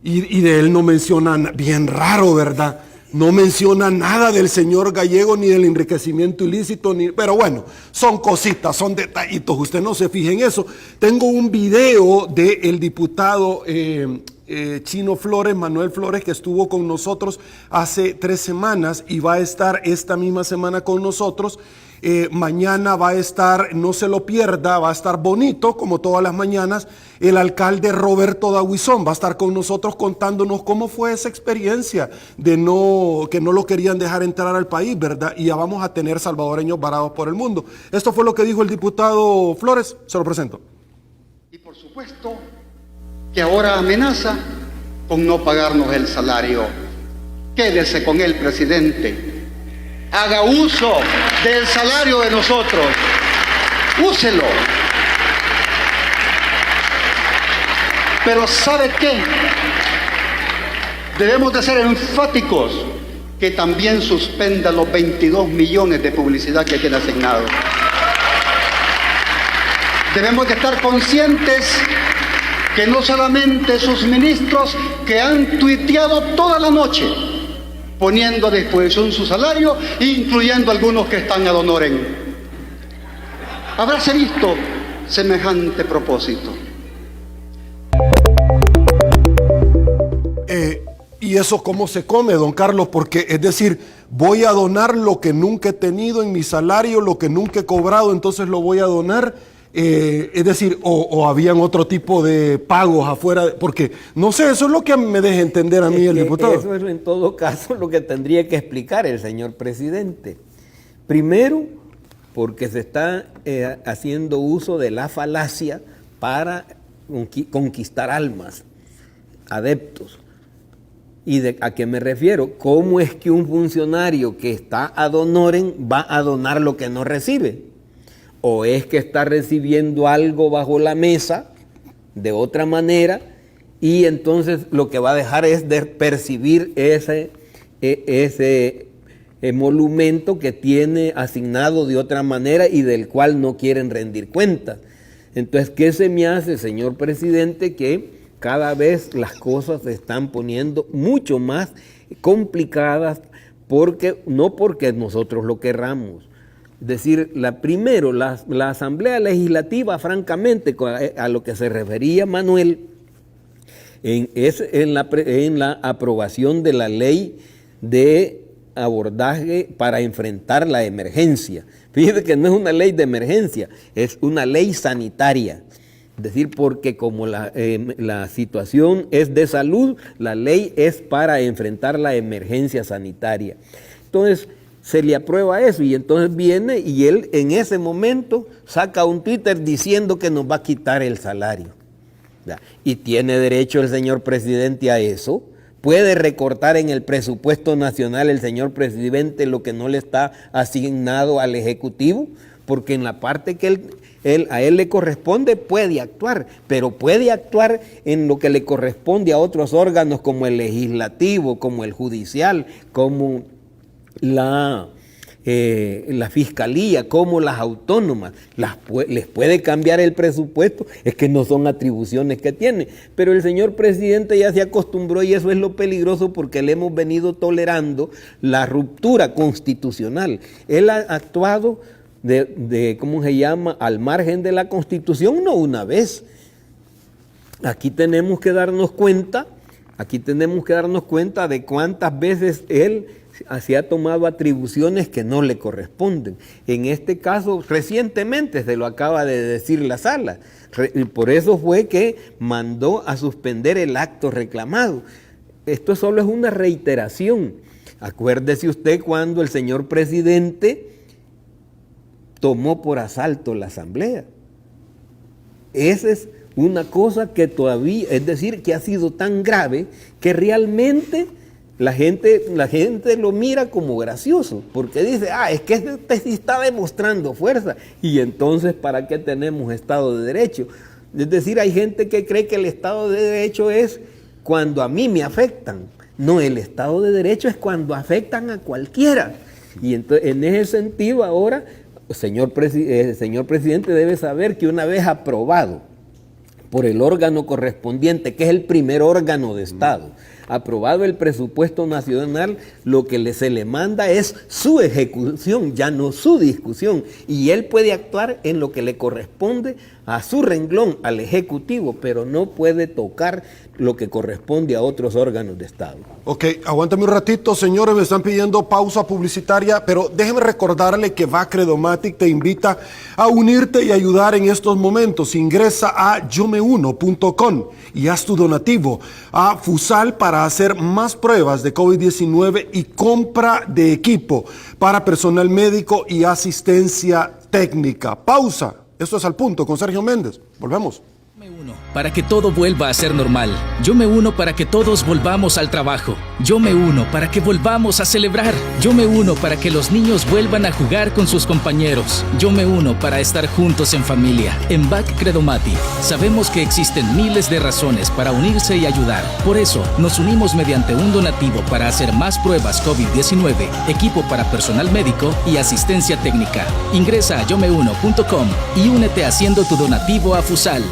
y de él no mencionan, bien raro, ¿verdad? No menciona nada del señor Gallegos ni del enriquecimiento ilícito, pero bueno, son cositas, son detallitos, usted no se fije en eso. Tengo un video del diputado Chino Flores, Manuel Flores, que estuvo con nosotros hace 3 semanas y va a estar esta misma semana con nosotros. Mañana va a estar, no se lo pierda, va a estar bonito, como todas las mañanas, el alcalde Roberto Dahuizón va a estar con nosotros contándonos cómo fue esa experiencia de que no lo querían dejar entrar al país, ¿verdad? Y ya vamos a tener salvadoreños varados por el mundo. Esto fue lo que dijo el diputado Flores, se lo presento. Y por supuesto que ahora amenaza con no pagarnos el salario. Quédese con él, presidente. Haga uso del salario de nosotros. Úselo. Pero ¿sabe qué? Debemos de ser enfáticos que también suspenda los 22 millones de publicidad que tiene asignado. Debemos de estar conscientes que no solamente sus ministros que han tuiteado toda la noche poniendo a disposición su salario, incluyendo algunos que están ad honorem. Habráse visto semejante propósito. ¿Y eso cómo se come, don Carlos? Porque es decir, voy a donar lo que nunca he tenido en mi salario, lo que nunca he cobrado, entonces lo voy a donar. Es decir, o habían otro tipo de pagos afuera, porque no sé, eso es lo que me deja entender a mí el diputado. Eso es en todo caso lo que tendría que explicar el señor presidente. Primero, porque se está haciendo uso de la falacia para conquistar almas, adeptos. ¿Y a qué me refiero? ¿Cómo es que un funcionario que está ad honorem va a donar lo que no recibe? ¿O es que está recibiendo algo bajo la mesa de otra manera y entonces lo que va a dejar es de percibir ese emolumento que tiene asignado de otra manera y del cual no quieren rendir cuentas? Entonces, ¿qué se me hace, señor presidente? Que cada vez las cosas se están poniendo mucho más complicadas, no porque nosotros lo querramos. Es decir, primero, la Asamblea Legislativa, francamente, a lo que se refería Manuel, en la aprobación de la ley de abordaje para enfrentar la emergencia. Fíjese que no es una ley de emergencia, es una ley sanitaria. Es decir, porque como la situación es de salud, la ley es para enfrentar la emergencia sanitaria. Entonces, se le aprueba eso y entonces viene y él en ese momento saca un Twitter diciendo que nos va a quitar el salario. Y tiene derecho el señor presidente a eso. Puede recortar en el presupuesto nacional el señor presidente lo que no le está asignado al Ejecutivo, porque en la parte que a él le corresponde puede actuar, pero puede actuar en lo que le corresponde a otros órganos como el legislativo, como el judicial, como la fiscalía, como las autónomas. Les puede cambiar el presupuesto, es que no son atribuciones que tiene, pero el señor presidente ya se acostumbró y eso es lo peligroso porque le hemos venido tolerando la ruptura constitucional. Él ha actuado ¿cómo se llama?, al margen de la Constitución, no una vez. Aquí tenemos que darnos cuenta de cuántas veces él se ha tomado atribuciones que no le corresponden. En este caso, recientemente se lo acaba de decir la sala. Por eso fue que mandó a suspender el acto reclamado. Esto solo es una reiteración. Acuérdese usted cuando el señor presidente tomó por asalto la asamblea. Esa es una cosa que todavía, es decir, que ha sido tan grave que realmente la gente lo mira como gracioso, porque dice, es que este sí está demostrando fuerza, y entonces ¿para qué tenemos Estado de Derecho? Es decir, hay gente que cree que el Estado de Derecho es cuando a mí me afectan. No, el Estado de Derecho es cuando afectan a cualquiera. Y entonces, en ese sentido ahora, señor presidente debe saber que una vez aprobado por el órgano correspondiente, que es el primer órgano de Estado, aprobado el presupuesto nacional, lo que se le manda es su ejecución, ya no su discusión, y él puede actuar en lo que le corresponde a su renglón, al Ejecutivo, pero no puede tocar lo que corresponde a otros órganos de Estado. Ok, aguántame un ratito, señores, me están pidiendo pausa publicitaria, pero déjeme recordarle que Vacredomatic te invita a unirte y ayudar en estos momentos. Ingresa a yomeuno.com y haz tu donativo a FUSAL para hacer más pruebas de COVID-19 y compra de equipo para personal médico y asistencia técnica. Pausa. Esto es Al Punto con Sergio Méndez. Volvemos. Me uno para que todo vuelva a ser normal. Yo me uno para que todos volvamos al trabajo. Yo me uno para que volvamos a celebrar. Yo me uno para que los niños vuelvan a jugar con sus compañeros. Yo me uno para estar juntos en familia. En Vacredomatic sabemos que existen miles de razones para unirse y ayudar. Por eso nos unimos mediante un donativo para hacer más pruebas COVID-19, equipo para personal médico y asistencia técnica. Ingresa a yomeuno.com y únete haciendo tu donativo a FUSAL.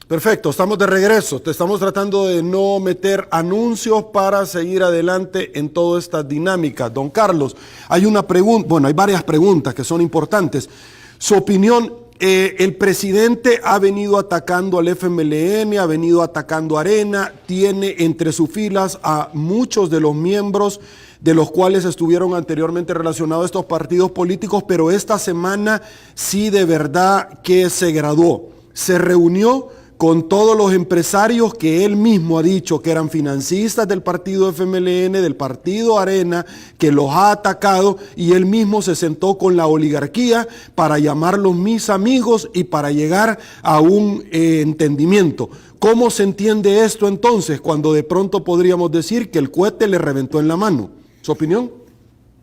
Perfecto, estamos de regreso. Te estamos tratando de no meter anuncios para seguir adelante en toda esta dinámica. Don Carlos, hay una pregunta, hay varias preguntas que son importantes. Su opinión, el presidente ha venido atacando al FMLN, ha venido atacando a Arena, tiene entre sus filas a muchos de los miembros de los cuales estuvieron anteriormente relacionados a estos partidos políticos, pero esta semana sí de verdad que se graduó. Se reunió con todos los empresarios que él mismo ha dicho que eran financistas del partido FMLN, del partido Arena, que los ha atacado, y él mismo se sentó con la oligarquía para llamarlos mis amigos y para llegar a un entendimiento. ¿Cómo se entiende esto entonces cuando de pronto podríamos decir que el cohete le reventó en la mano? ¿Su opinión?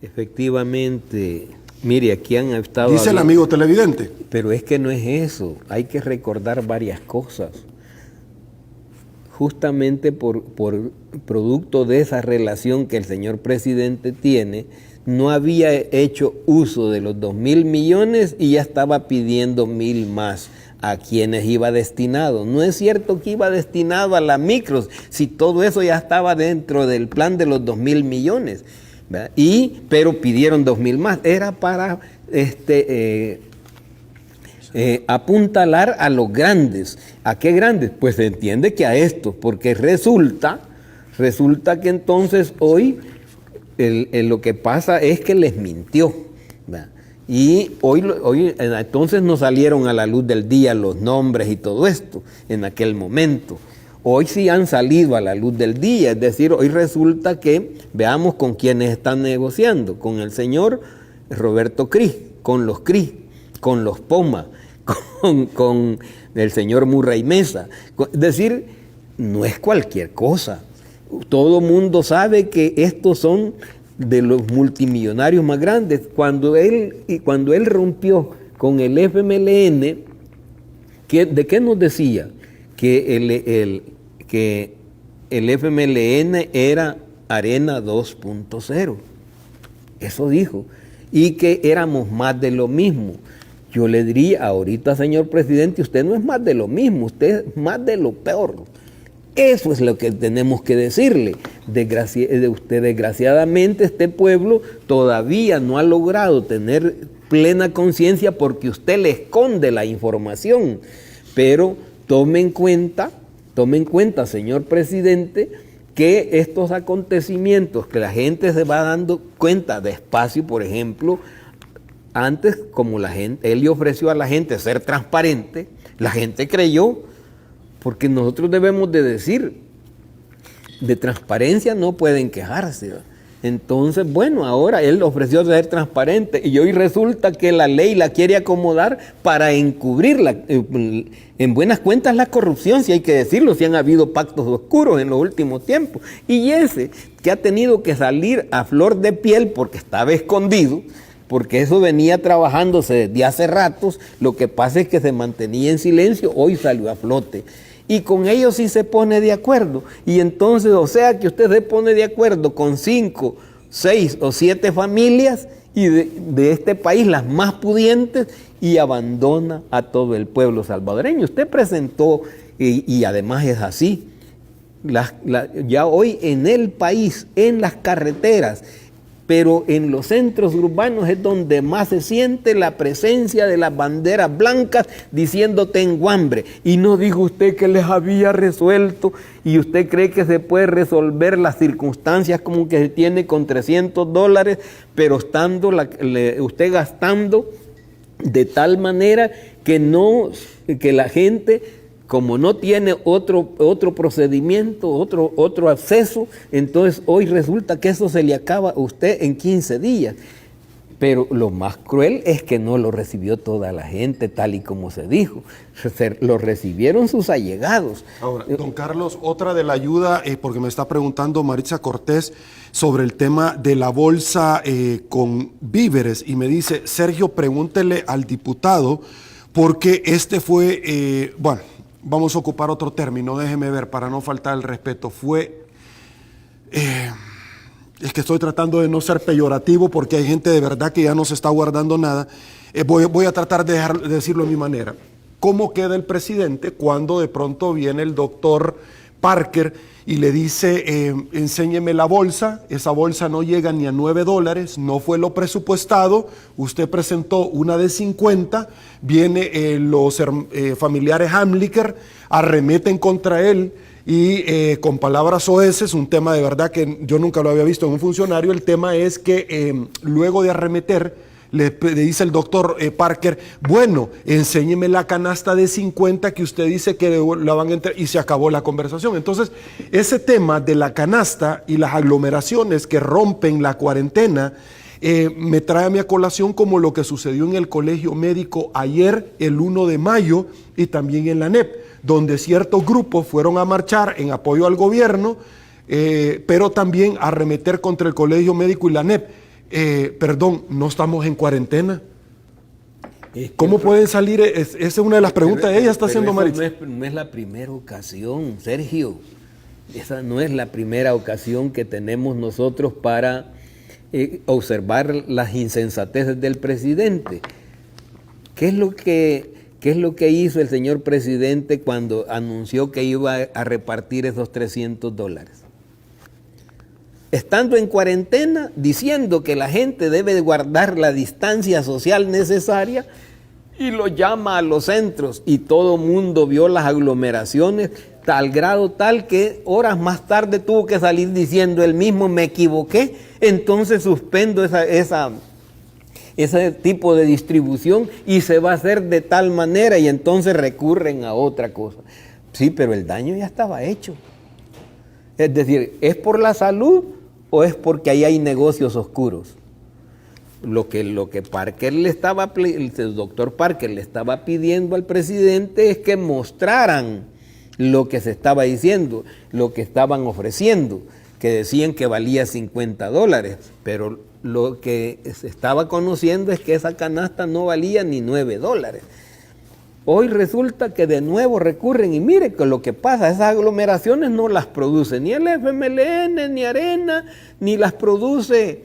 Efectivamente. Mire, aquí han estado... Dice el amigo televidente. Pero es que no es eso, hay que recordar varias cosas. Justamente por producto de esa relación que el señor presidente tiene, no había hecho uso de los 2.000 millones y ya estaba pidiendo 1.000 más a quienes iba destinado. No es cierto que iba destinado a la micros, si todo eso ya estaba dentro del plan de los 2.000 millones. Pero pidieron 2.000 más, era para apuntalar a los grandes. ¿A qué grandes? Pues se entiende que a estos, porque resulta que entonces hoy Lo que pasa es que les mintió, ¿verdad? Y hoy entonces no salieron a la luz del día los nombres y todo esto en aquel momento. Hoy sí han salido a la luz del día, es decir, hoy resulta que veamos con quiénes están negociando, con el señor Roberto Cris, con los Cris, con los Poma, con el señor Murray Mesa. Es decir, no es cualquier cosa. Todo mundo sabe que estos son de los multimillonarios más grandes. Cuando él rompió con el FMLN, ¿de qué nos decía? Que el FMLN era Arena 2.0. Eso dijo. Y que éramos más de lo mismo. Yo le diría ahorita, señor presidente, usted no es más de lo mismo, usted es más de lo peor. Eso es lo que tenemos que decirle. Desgraciadamente este pueblo todavía no ha logrado tener plena conciencia porque usted le esconde la información. Pero tome en cuenta, señor presidente, que estos acontecimientos que la gente se va dando cuenta despacio, por ejemplo, antes como él le ofreció a la gente ser transparente, la gente creyó, porque nosotros debemos de decir, de transparencia no pueden quejarse, ¿verdad? Entonces, bueno, ahora él ofreció ser transparente y hoy resulta que la ley la quiere acomodar para encubrirla. En buenas cuentas la corrupción, si hay que decirlo, si han habido pactos oscuros en los últimos tiempos. Y ese que ha tenido que salir a flor de piel porque estaba escondido, porque eso venía trabajándose desde hace ratos, lo que pasa es que se mantenía en silencio, hoy salió a flote. Y con ellos sí se pone de acuerdo. Y entonces, o sea que usted se pone de acuerdo con 5, 6 o 7 familias y de este país, las más pudientes, y abandona a todo el pueblo salvadoreño. Usted presentó, y además es así, ya hoy en el país, en las carreteras, pero en los centros urbanos es donde más se siente la presencia de las banderas blancas diciendo tengo hambre. Y no dijo usted que les había resuelto y usted cree que se puede resolver las circunstancias como que se tiene con $300, pero estando usted gastando de tal manera que la gente, como no tiene otro procedimiento, otro acceso, entonces hoy resulta que eso se le acaba a usted en 15 días. Pero lo más cruel es que no lo recibió toda la gente tal y como se dijo. Lo recibieron sus allegados. Ahora, don Carlos, otra de la ayuda, porque me está preguntando Maritza Cortés sobre el tema de la bolsa con víveres, y me dice, Sergio, pregúntele al diputado, porque fue, vamos a ocupar otro término, déjeme ver, para no faltar el respeto. Es que estoy tratando de no ser peyorativo porque hay gente de verdad que ya no se está guardando nada. Voy a tratar de decirlo a mi manera. ¿Cómo queda el presidente cuando de pronto viene el doctor Parker y le dice, enséñeme la bolsa? Esa bolsa no llega ni a $9, no fue lo presupuestado, usted presentó una de 50, viene los familiares Hamliker, arremeten contra él y con palabras soeces, un tema de verdad que yo nunca lo había visto en un funcionario. El tema es que luego de arremeter, le dice el doctor Parker, bueno, enséñeme la canasta de 50 que usted dice que la van a entrar, y se acabó la conversación. Entonces, ese tema de la canasta y las aglomeraciones que rompen la cuarentena, me trae a mi colación como lo que sucedió en el Colegio Médico ayer, el 1 de mayo, y también en la ANEP, donde ciertos grupos fueron a marchar en apoyo al gobierno, pero también a arremeter contra el Colegio Médico y la ANEP. Perdón, ¿no estamos en cuarentena? ¿Cómo pueden salir? Esa es una de las preguntas que ella está haciendo, Maritza. No es la primera ocasión, Sergio. Esa no es la primera ocasión que tenemos nosotros para observar las insensateces del presidente. ¿Qué es lo que hizo el señor presidente cuando anunció que iba a repartir esos $300? Estando en cuarentena, diciendo que la gente debe de guardar la distancia social necesaria, y lo llama a los centros, y todo mundo vio las aglomeraciones al grado tal que horas más tarde tuvo que salir diciendo él mismo, me equivoqué, entonces suspendo ese tipo de distribución y se va a hacer de tal manera, y entonces recurren a otra cosa. Sí, pero el daño ya estaba hecho. Es decir, ¿es por la salud o es porque ahí hay negocios oscuros? Lo que el doctor Parker le estaba pidiendo al presidente es que mostraran lo que se estaba diciendo, lo que estaban ofreciendo, que decían que valía $50, pero lo que se estaba conociendo es que esa canasta no valía ni $9. Hoy resulta que de nuevo recurren, y mire que lo que pasa, esas aglomeraciones no las produce ni el FMLN, ni Arena, ni las produce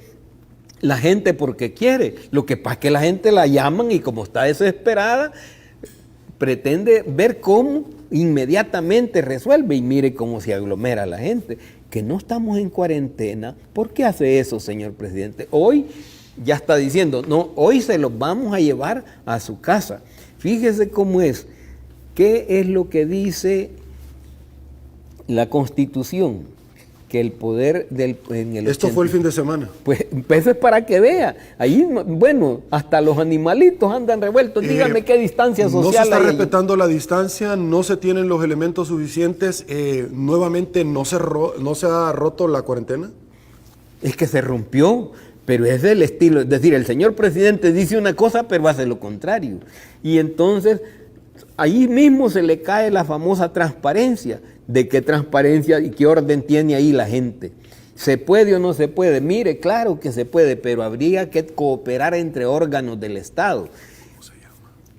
la gente porque quiere. Lo que pasa es que la gente la llaman y como está desesperada, pretende ver cómo inmediatamente resuelve, y mire cómo se aglomera la gente. Que no estamos en cuarentena. ¿Por qué hace eso, señor presidente? Hoy ya está diciendo, no, hoy se los vamos a llevar a su casa. Fíjese cómo es. ¿Qué es lo que dice la Constitución? Que el poder Esto fue el fin de semana. Pues eso es para que vea. Ahí, bueno, hasta los animalitos andan revueltos. Dígame qué distancia social hay. No se está ahí. respetando la distancia, no se tienen los elementos suficientes. Nuevamente, ¿no se ha roto la cuarentena? Es que se rompió, pero es del estilo. Es decir, el señor presidente dice una cosa, pero hace lo contrario. Y entonces, ahí mismo se le cae la famosa transparencia. ¿De qué transparencia y qué orden tiene ahí la gente? ¿Se puede o no se puede? Mire, claro que se puede, pero habría que cooperar entre órganos del Estado.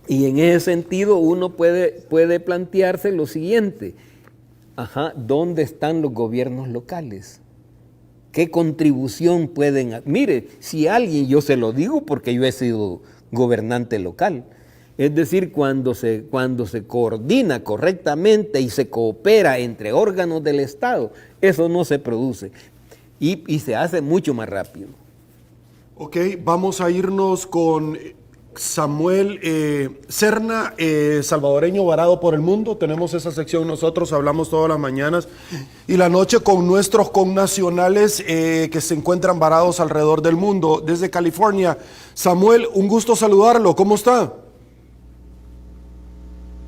Y en ese sentido uno puede plantearse lo siguiente. ¿Dónde están los gobiernos locales? ¿Qué contribución pueden? Mire, si alguien, yo se lo digo porque yo he sido gobernante local. Es decir, cuando se coordina correctamente y se coopera entre órganos del Estado, eso no se produce y se hace mucho más rápido. Ok, vamos a irnos con Samuel Serna, salvadoreño varado por el mundo. Tenemos esa sección nosotros, hablamos todas las mañanas y la noche con nuestros connacionales que se encuentran varados alrededor del mundo. Desde California, Samuel, un gusto saludarlo. ¿Cómo está?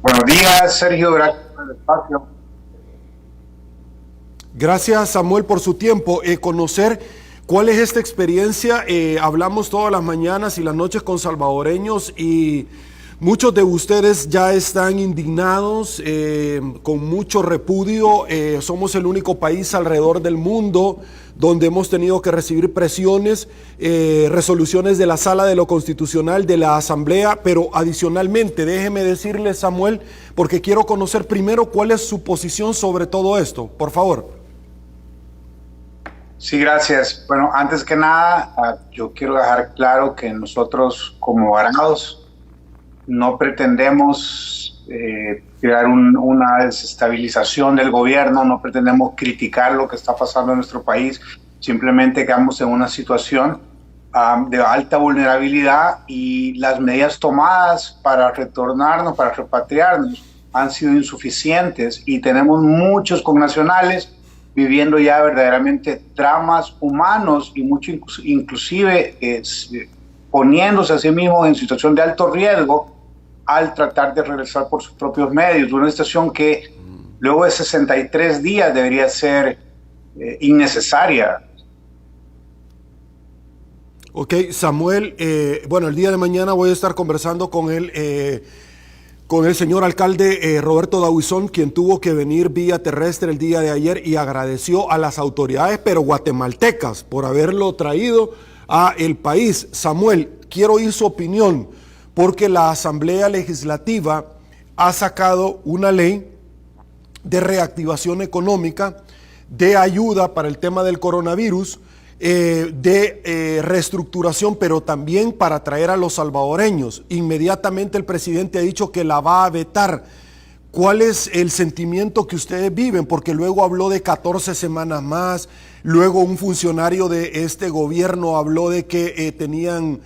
Buenos días, Sergio, gracias por el espacio. Gracias, Samuel, por su tiempo. Conocer cuál es esta experiencia. Hablamos todas las mañanas y las noches con salvadoreños y muchos de ustedes ya están indignados, con mucho repudio. Somos el único país alrededor del mundo donde hemos tenido que recibir presiones, resoluciones de la Sala de lo Constitucional, de la Asamblea, pero adicionalmente, déjeme decirle, Samuel, porque quiero conocer primero cuál es su posición sobre todo esto, por favor. Sí, gracias. Bueno, antes que nada, yo quiero dejar claro que nosotros como varados no pretendemos crear una desestabilización del gobierno, no pretendemos criticar lo que está pasando en nuestro país, simplemente quedamos en una situación de alta vulnerabilidad y las medidas tomadas para retornarnos, para repatriarnos, han sido insuficientes y tenemos muchos connacionales viviendo ya verdaderamente dramas humanos y mucho inclusive poniéndose a sí mismos en situación de alto riesgo al tratar de regresar por sus propios medios. Una situación que luego de 63 días debería ser innecesaria. Ok, Samuel, bueno, el día de mañana voy a estar conversando con el señor alcalde Roberto Dauizón, quien tuvo que venir vía terrestre el día de ayer y agradeció a las autoridades, pero guatemaltecas, por haberlo traído a el país. Samuel, quiero oír su opinión, porque la Asamblea Legislativa ha sacado una ley de reactivación económica, de ayuda para el tema del coronavirus, de reestructuración, pero también para traer a los salvadoreños. Inmediatamente el presidente ha dicho que la va a vetar. ¿Cuál es el sentimiento que ustedes viven? Porque luego habló de 14 semanas más, luego un funcionario de este gobierno habló de que tenían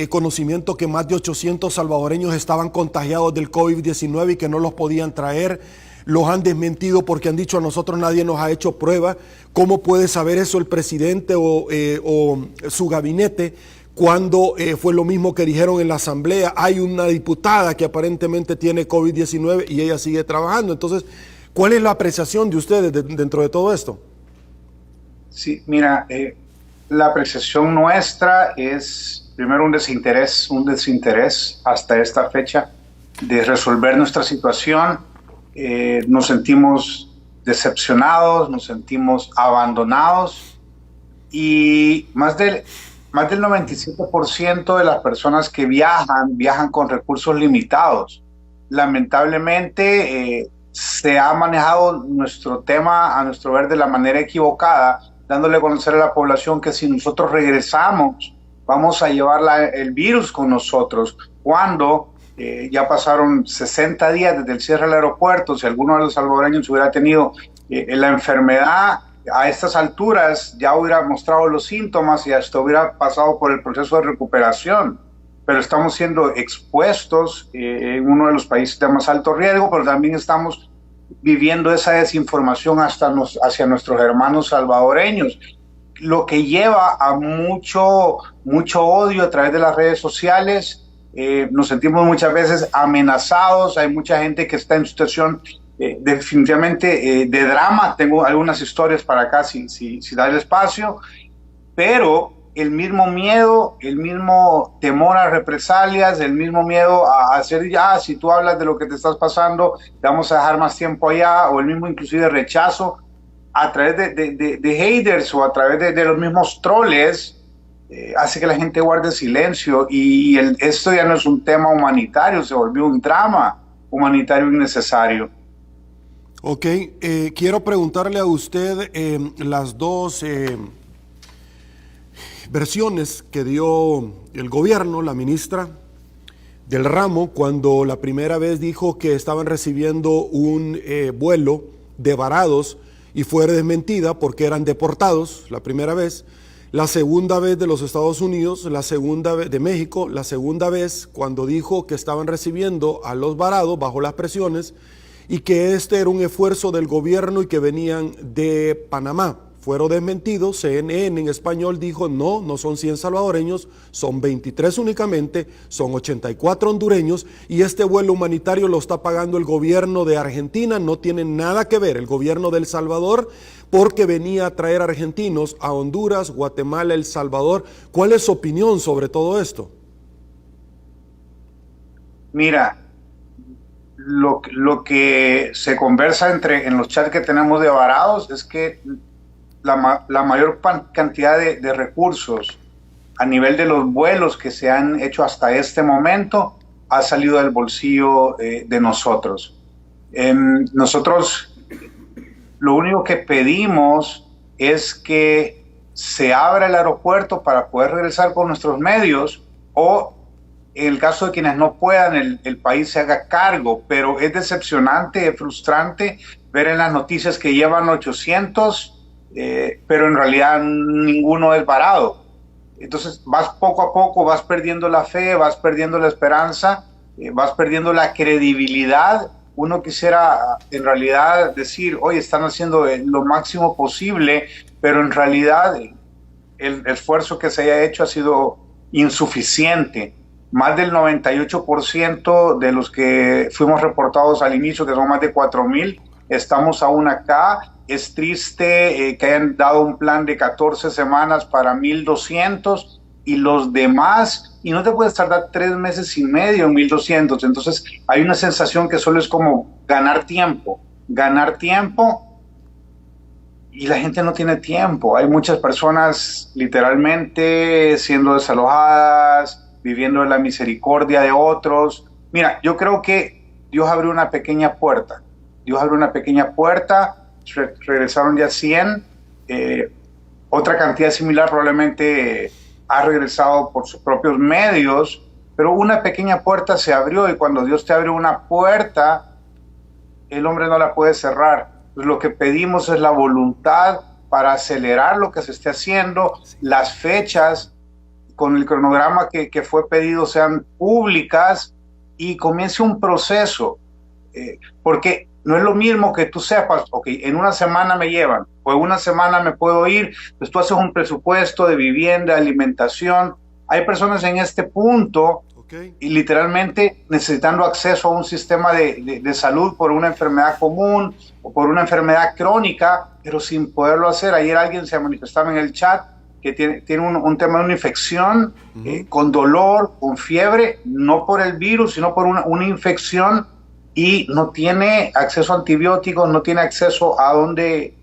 conocimiento que más de 800 salvadoreños estaban contagiados del COVID-19 y que no los podían traer. los han desmentido porque han dicho a nosotros nadie nos ha hecho prueba. ¿Cómo puede saber eso el presidente o su gabinete cuando fue lo mismo que dijeron en la asamblea? Hay una diputada que aparentemente tiene COVID-19 y ella sigue trabajando. Entonces, ¿cuál es la apreciación de ustedes dentro de todo esto? Sí, mira, la apreciación nuestra es primero un desinterés hasta esta fecha de resolver nuestra situación. Nos sentimos decepcionados, nos sentimos abandonados y más del 97% de las personas que viajan con recursos limitados. Lamentablemente se ha manejado nuestro tema, a nuestro ver, de la manera equivocada, dándole a conocer a la población que si nosotros regresamos vamos a llevar el virus con nosotros, cuando ya pasaron 60 días desde el cierre del aeropuerto. Si alguno de los salvadoreños hubiera tenido la enfermedad a estas alturas, ya hubiera mostrado los síntomas y hasta hubiera pasado por el proceso de recuperación. Pero estamos siendo expuestos en uno de los países de más alto riesgo, pero también estamos viviendo esa desinformación hacia nuestros hermanos salvadoreños, lo que lleva a mucho odio a través de las redes sociales. Nos sentimos muchas veces amenazados. Hay mucha gente que está en situación definitivamente de drama. Tengo algunas historias para acá si da el espacio, pero el mismo miedo, el mismo temor a represalias, el mismo miedo a hacer, si tú hablas de lo que te estás pasando, te vamos a dejar más tiempo allá, o el mismo inclusive rechazo a través de haters o a través de los mismos troles, hace que la gente guarde silencio, y esto ya no es un tema humanitario, se volvió un drama humanitario innecesario. Ok, quiero preguntarle a usted las dos versiones que dio el gobierno, la ministra del ramo, cuando la primera vez dijo que estaban recibiendo un vuelo de varados y fue desmentida porque eran deportados, la primera vez. La segunda vez de los Estados Unidos, la segunda vez de México, la segunda vez cuando dijo que estaban recibiendo a los varados bajo las presiones y que este era un esfuerzo del gobierno y que venían de Panamá. Fueron desmentidos. CNN en español dijo no son 100 salvadoreños, son 23 únicamente, son 84 hondureños, y este vuelo humanitario lo está pagando el gobierno de Argentina. No tiene nada que ver el gobierno de El Salvador, porque venía a traer argentinos a Honduras, Guatemala, El Salvador. ¿Cuál es su opinión sobre todo esto? Mira, lo que se conversa en los chats que tenemos de varados es que la mayor cantidad de recursos a nivel de los vuelos que se han hecho hasta este momento ha salido del bolsillo de nosotros. Nosotros lo único que pedimos es que se abra el aeropuerto para poder regresar con nuestros medios, o en el caso de quienes no puedan, el país se haga cargo. Pero es decepcionante, es frustrante ver en las noticias que llevan 800, pero en realidad ninguno es varado. Entonces vas poco a poco, vas perdiendo la fe, vas perdiendo la esperanza, vas perdiendo la credibilidad. Uno quisiera en realidad decir, oye, están haciendo lo máximo posible, pero en realidad el esfuerzo que se haya hecho ha sido insuficiente. Más del 98% de los que fuimos reportados al inicio, que son más de 4,000, estamos aún acá. Es triste que hayan dado un plan de 14 semanas para 1,200 y los demás, y no te puedes tardar 3 meses y medio en 1,200. Entonces hay una sensación que solo es como ganar tiempo, y la gente no tiene tiempo. Hay muchas personas literalmente siendo desalojadas, viviendo en la misericordia de otros. Mira, yo creo que Dios abrió una pequeña puerta. Regresaron ya 100, otra cantidad similar probablemente ha regresado por sus propios medios, pero una pequeña puerta se abrió, y cuando Dios te abre una puerta, el hombre no la puede cerrar. Pues lo que pedimos es la voluntad para acelerar lo que se esté haciendo, las fechas con el cronograma que fue pedido sean públicas y comience un proceso, porque no es lo mismo que tú sepas, ok, en una semana me llevan, o en una semana me puedo ir, pues tú haces un presupuesto de vivienda, alimentación. Hay personas en este punto y literalmente necesitando acceso a un sistema de salud por una enfermedad común o por una enfermedad crónica, pero sin poderlo hacer. Ayer alguien se manifestaba en el chat que tiene un tema de una infección, con dolor, con fiebre, no por el virus, sino por una infección, y no tiene acceso a antibióticos, no tiene acceso a dónde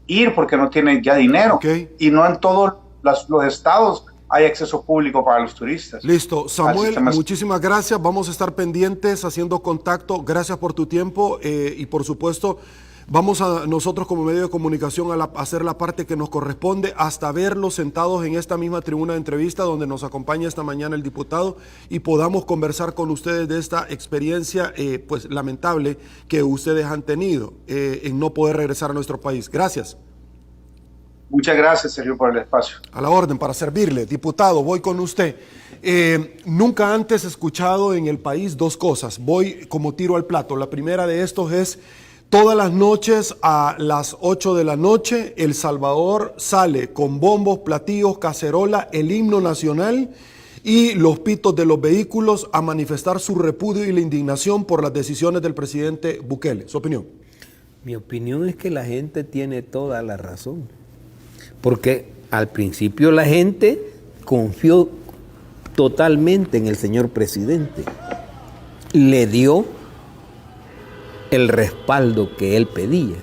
ir porque no tiene ya dinero. Y no en todos los estados hay acceso público para los turistas. Listo. Samuel, muchísimas gracias. Vamos a estar pendientes, haciendo contacto. Gracias por tu tiempo y por supuesto vamos a nosotros como medio de comunicación a hacer la parte que nos corresponde hasta verlos sentados en esta misma tribuna de entrevista donde nos acompaña esta mañana el diputado y podamos conversar con ustedes de esta experiencia pues lamentable que ustedes han tenido en no poder regresar a nuestro país. Gracias. Muchas gracias, Sergio, por el espacio. A la orden, para servirle. Diputado, voy con usted. Nunca antes he escuchado en el país dos cosas. Voy como tiro al plato. La primera de estos es: todas las noches a las 8 de la noche, El Salvador sale con bombos, platillos, cacerola, el himno nacional y los pitos de los vehículos a manifestar su repudio y la indignación por las decisiones del presidente Bukele. ¿Su opinión? Mi opinión es que la gente tiene toda la razón. Porque al principio la gente confió totalmente en el señor presidente. Le dio el respaldo que él pedía.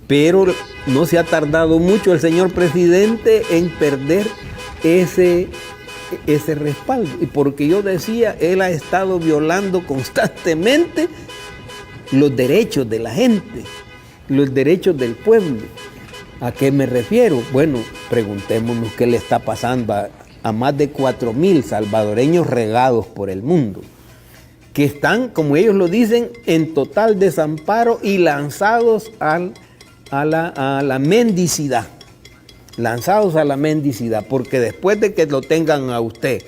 Pero no se ha tardado mucho el señor presidente en perder ese respaldo. Y porque yo decía, él ha estado violando constantemente los derechos de la gente, los derechos del pueblo. ¿A qué me refiero? Bueno, preguntémonos qué le está pasando a más de 4,000 salvadoreños regados por el mundo, que están, como ellos lo dicen, en total desamparo y lanzados a la mendicidad. Lanzados a la mendicidad, porque después de que lo tengan a usted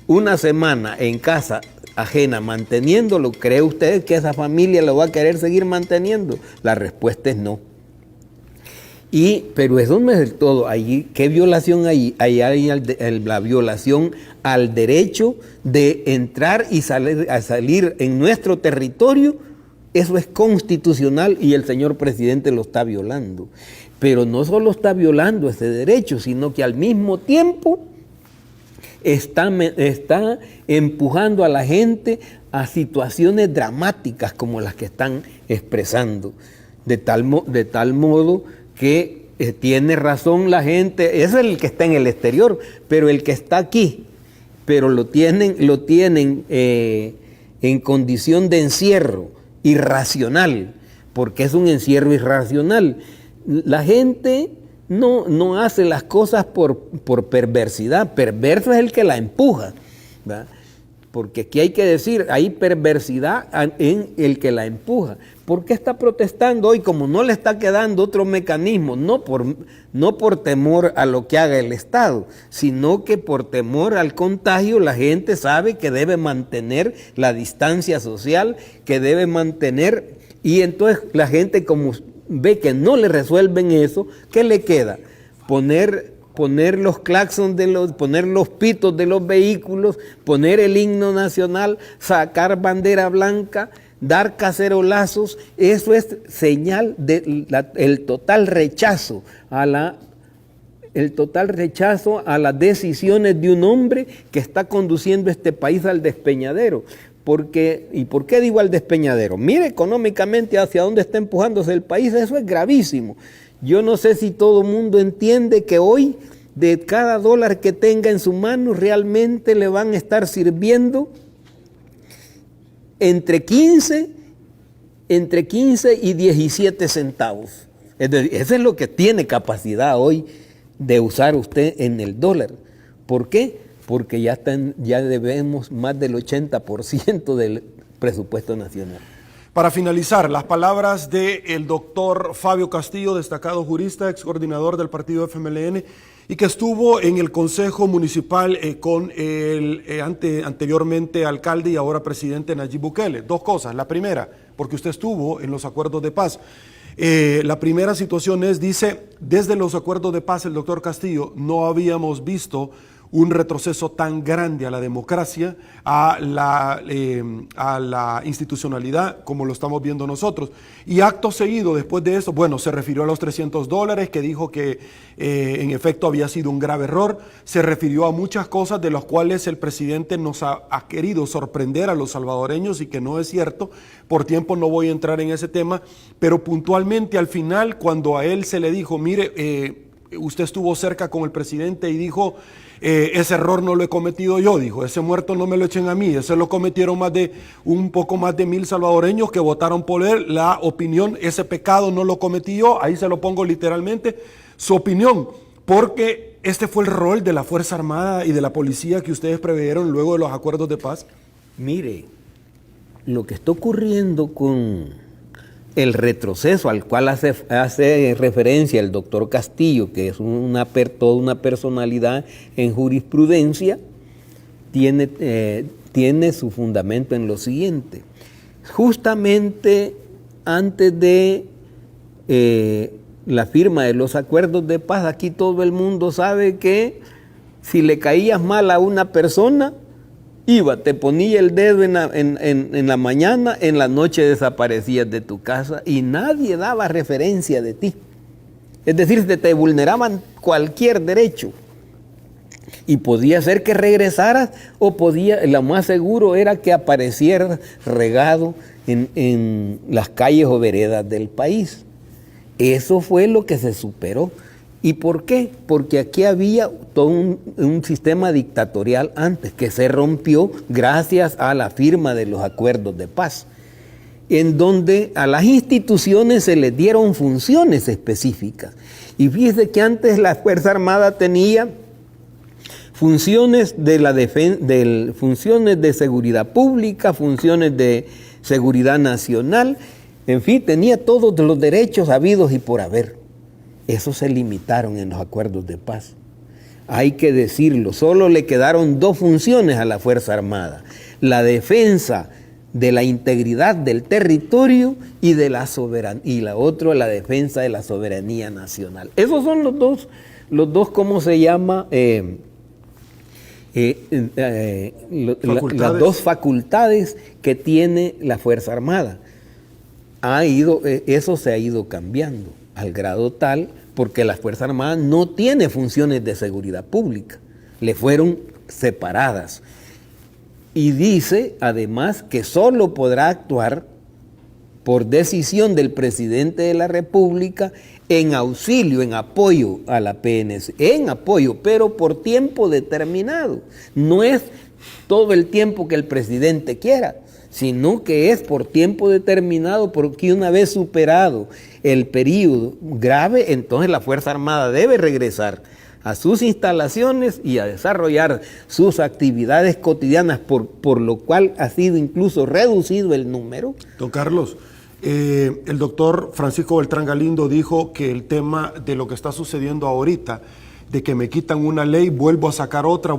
una semana en casa ajena manteniéndolo, ¿cree usted que esa familia lo va a querer seguir manteniendo? La respuesta es no. Pero eso no es del todo. Allí, ¿qué violación hay? Ahí hay la violación al derecho de entrar y salir en nuestro territorio. Eso es constitucional y el señor presidente lo está violando. Pero no solo está violando ese derecho, sino que al mismo tiempo está empujando a la gente a situaciones dramáticas como las que están expresando. De tal modo que tiene razón la gente, es el que está en el exterior, pero el que está aquí, pero lo tienen en condición de encierro irracional, porque es un encierro irracional. La gente no hace las cosas por perversidad, perverso es el que la empuja, ¿verdad? Porque aquí hay que decir, hay perversidad en el que la empuja. ¿Por qué está protestando hoy? Como no le está quedando otro mecanismo, no por temor a lo que haga el Estado, sino que por temor al contagio. La gente sabe que debe mantener la distancia social, que debe mantener, y entonces la gente, como ve que no le resuelven eso, ¿qué le queda? Poner los claxons poner los pitos de los vehículos, poner el himno nacional, sacar bandera blanca, dar cacerolazos. Eso es señal del total rechazo a las decisiones de un hombre que está conduciendo este país al despeñadero. ¿Y por qué digo al despeñadero? Mire económicamente hacia dónde está empujándose el país. Eso es gravísimo. Yo no sé si todo el mundo entiende que hoy de cada dólar que tenga en su mano realmente le van a estar sirviendo entre 15 y 17 centavos. Eso es lo que tiene capacidad hoy de usar usted en el dólar. ¿Por qué? Porque ya debemos más del 80% del presupuesto nacional. Para finalizar, las palabras del doctor Fabio Castillo, destacado jurista, ex coordinador del partido FMLN, y que estuvo en el Consejo Municipal con el anteriormente alcalde y ahora presidente Nayib Bukele. Dos cosas. La primera, porque usted estuvo en los acuerdos de paz. La primera situación es, dice, desde los acuerdos de paz, el doctor Castillo, no habíamos visto un retroceso tan grande a la democracia, a la institucionalidad, como lo estamos viendo nosotros. Y acto seguido, después de eso, bueno, se refirió a los $300, que dijo que en efecto había sido un grave error. Se refirió a muchas cosas de las cuales el presidente nos ha querido sorprender a los salvadoreños y que no es cierto. Por tiempo no voy a entrar en ese tema, pero puntualmente al final, cuando a él se le dijo, mire, usted estuvo cerca con el presidente y dijo, ese error no lo he cometido yo, dijo, ese muerto no me lo echen a mí, ese lo cometieron un poco más de 1,000 salvadoreños que votaron por él, la opinión, ese pecado no lo cometí yo, ahí se lo pongo literalmente, su opinión, porque este fue el rol de la Fuerza Armada y de la policía que ustedes preveyeron luego de los acuerdos de paz. Mire, lo que está ocurriendo con el retroceso al cual hace referencia el doctor Castillo, que es toda una personalidad en jurisprudencia, tiene su fundamento en lo siguiente. Justamente antes de la firma de los acuerdos de paz, aquí todo el mundo sabe que si le caías mal a una persona, te ponía el dedo en la mañana, en la noche desaparecías de tu casa y nadie daba referencia de ti. Es decir, te vulneraban cualquier derecho. Y podía ser que regresaras o lo más seguro era que aparecieras regado en las calles o veredas del país. Eso fue lo que se superó. ¿Y por qué? Porque aquí había todo un sistema dictatorial antes que se rompió gracias a la firma de los acuerdos de paz, en donde a las instituciones se les dieron funciones específicas. Y fíjese que antes la Fuerza Armada tenía funciones funciones de seguridad pública, funciones de seguridad nacional, en fin, tenía todos los derechos habidos y por haber. Esos se limitaron en los acuerdos de paz. Hay que decirlo, solo le quedaron dos funciones a la Fuerza Armada: la defensa de la integridad del territorio y la otra, la defensa de la soberanía nacional. Esos son los dos ¿cómo se llama? Las dos facultades que tiene la Fuerza Armada. Eso se ha ido cambiando al grado tal, porque la Fuerza Armada no tiene funciones de seguridad pública, le fueron separadas. Y dice, además, que solo podrá actuar por decisión del presidente de la República en auxilio, en apoyo a la PNC, pero por tiempo determinado. No es todo el tiempo que el presidente quiera, sino que es por tiempo determinado, porque una vez superado el periodo grave, entonces la Fuerza Armada debe regresar a sus instalaciones y a desarrollar sus actividades cotidianas, por lo cual ha sido incluso reducido el número. Don Carlos, el doctor Francisco Beltrán Galindo dijo que el tema de lo que está sucediendo ahorita, de que me quitan una ley, vuelvo a sacar otra,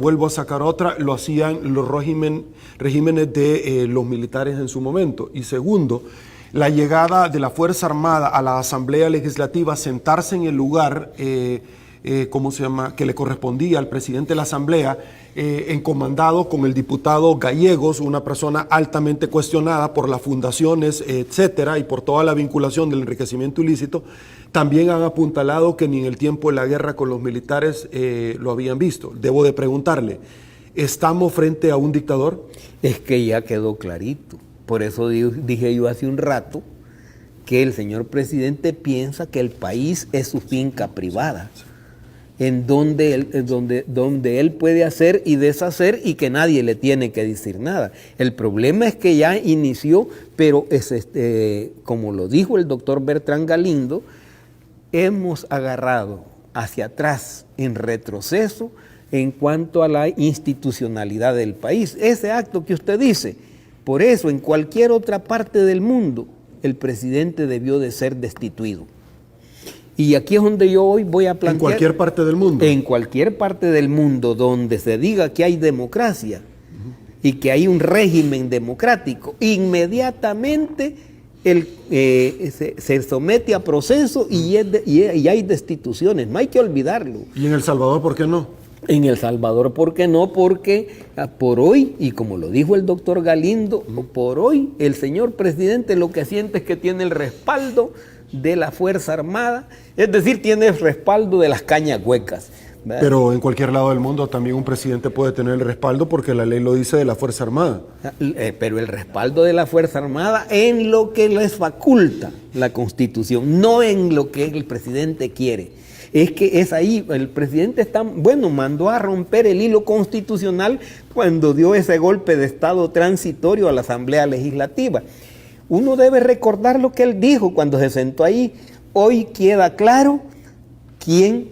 lo hacían los regímenes de los militares en su momento. Y segundo, la llegada de la Fuerza Armada a la Asamblea Legislativa, sentarse en el lugar que le correspondía al presidente de la Asamblea, encomendado con el diputado Gallegos, una persona altamente cuestionada por las fundaciones, etcétera, y por toda la vinculación del enriquecimiento ilícito. También han apuntalado que ni en el tiempo de la guerra con los militares lo habían visto. Debo de preguntarle, ¿estamos frente a un dictador? Es que ya quedó clarito. Por eso dije yo hace un rato que el señor presidente piensa que el país es su finca privada, en donde él puede hacer y deshacer y que nadie le tiene que decir nada. El problema es que ya inició, pero como lo dijo el doctor Beltrán Galindo, hemos agarrado hacia atrás en retroceso en cuanto a la institucionalidad del país. Ese acto que usted dice, Por eso, en cualquier otra parte del mundo, el presidente debió de ser destituido. Y aquí es donde yo hoy voy a plantear... ¿En cualquier parte del mundo? En cualquier parte del mundo donde se diga que hay democracia y que hay un régimen democrático, inmediatamente se somete a proceso y hay destituciones. No hay que olvidarlo. ¿Y en El Salvador por qué no? En El Salvador, ¿por qué no? Porque por hoy, y como lo dijo el doctor Galindo, por hoy el señor presidente lo que siente es que tiene el respaldo de la Fuerza Armada, es decir, tiene el respaldo de las cañas huecas. ¿Verdad? Pero en cualquier lado del mundo también un presidente puede tener el respaldo porque la ley lo dice de la Fuerza Armada. Pero el respaldo de la Fuerza Armada en lo que les faculta la Constitución, no en lo que el presidente quiere. Es que es ahí, el presidente mandó a romper el hilo constitucional cuando dio ese golpe de estado transitorio a la Asamblea Legislativa. Uno debe recordar lo que él dijo cuando se sentó ahí. Hoy queda claro quién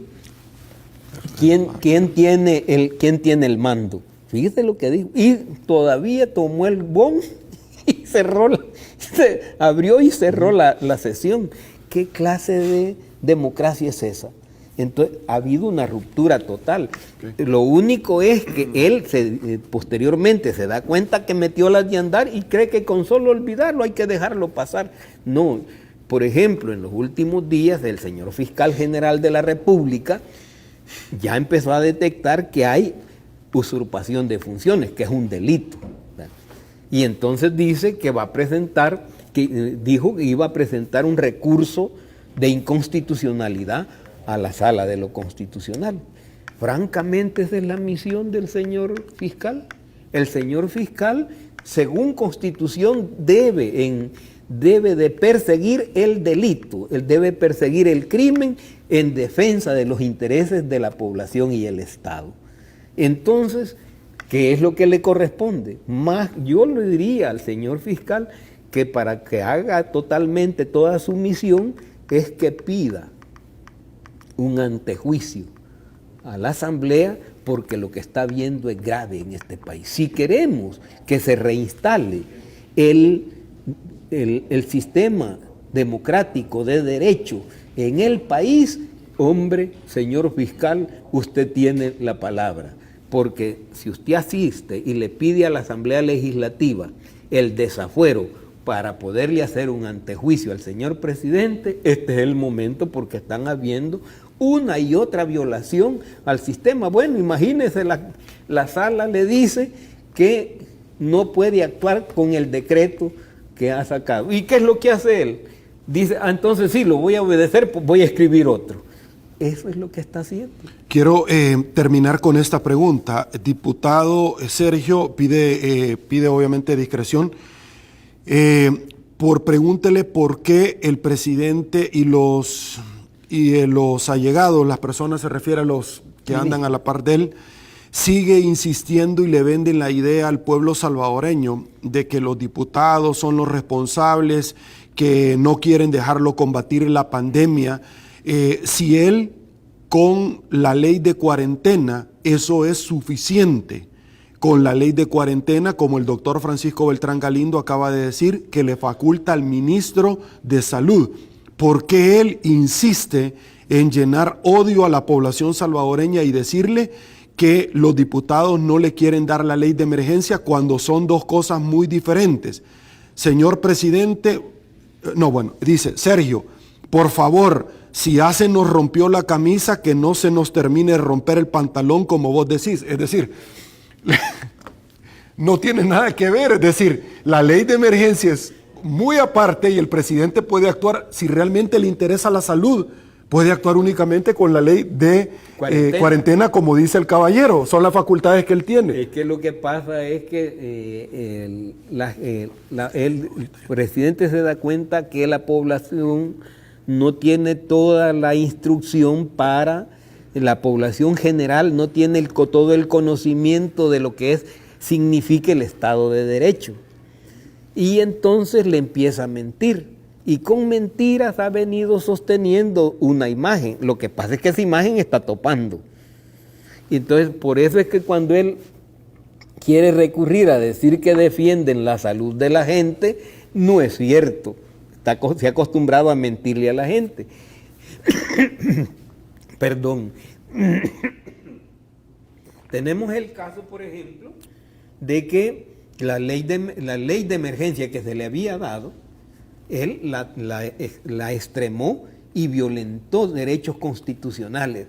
tiene el mando. Fíjese lo que dijo. Y todavía tomó el bon y abrió y cerró la sesión. ¿Qué clase de democracia es esa? Entonces, ha habido una ruptura total. Okay. Lo único es que él posteriormente se da cuenta que metió las de andar y cree que con solo olvidarlo hay que dejarlo pasar. No. Por ejemplo, en los últimos días el señor fiscal general de la República ya empezó a detectar que hay usurpación de funciones, que es un delito. ¿Verdad? Y entonces dice que dijo que iba a presentar un recurso de inconstitucionalidad a la Sala de lo Constitucional. Francamente, esa es la misión del señor fiscal. El señor fiscal, según Constitución, debe de perseguir el delito, él debe perseguir el crimen en defensa de los intereses de la población y el Estado. Entonces, ¿qué es lo que le corresponde? Más, yo le diría al señor fiscal que para que haga totalmente toda su misión es que pida un antejuicio a la Asamblea, porque lo que está viendo es grave en este país. Si queremos que se reinstale el sistema democrático de derecho en el país, hombre, señor fiscal, usted tiene la palabra. Porque si usted asiste y le pide a la Asamblea Legislativa el desafuero para poderle hacer un antejuicio al señor presidente, este es el momento, porque están habiendo una y otra violación al sistema. Bueno, imagínese, la sala le dice que no puede actuar con el decreto que ha sacado. ¿Y qué es lo que hace él? Dice, entonces sí, lo voy a obedecer, pues voy a escribir otro. Eso es lo que está haciendo. Quiero terminar con esta pregunta. Diputado Sergio pide obviamente discreción. Pregúntele por qué el presidente y los allegados, las personas, se refiere a los que andan a la par de él, sigue insistiendo y le venden la idea al pueblo salvadoreño de que los diputados son los responsables, que no quieren dejarlo combatir la pandemia. Si él, con la ley de cuarentena, eso es suficiente. Con la ley de cuarentena, como el doctor Francisco Beltrán Galindo acaba de decir, que le faculta al ministro de Salud. ¿Por qué él insiste en llenar odio a la población salvadoreña y decirle que los diputados no le quieren dar la ley de emergencia cuando son dos cosas muy diferentes? Señor presidente, dice, Sergio, por favor, si ya se nos rompió la camisa, que no se nos termine de romper el pantalón como vos decís. Es decir, no tiene nada que ver. Es decir, la ley de emergencia es muy aparte y el presidente puede actuar, si realmente le interesa la salud, puede actuar únicamente con la ley de cuarentena, como dice el caballero. Son las facultades que él tiene. Es que lo que pasa es que el presidente se da cuenta que la población no tiene toda la instrucción para, la población general no tiene todo el conocimiento de lo que significa el Estado de Derecho. Y entonces le empieza a mentir. Y con mentiras ha venido sosteniendo una imagen. Lo que pasa es que esa imagen está topando. Y entonces, por eso es que cuando él quiere recurrir a decir que defienden la salud de la gente, no es cierto. Se ha acostumbrado a mentirle a la gente. Perdón. Tenemos el caso, por ejemplo, de que la ley de emergencia que se le había dado, él la extremó y violentó derechos constitucionales.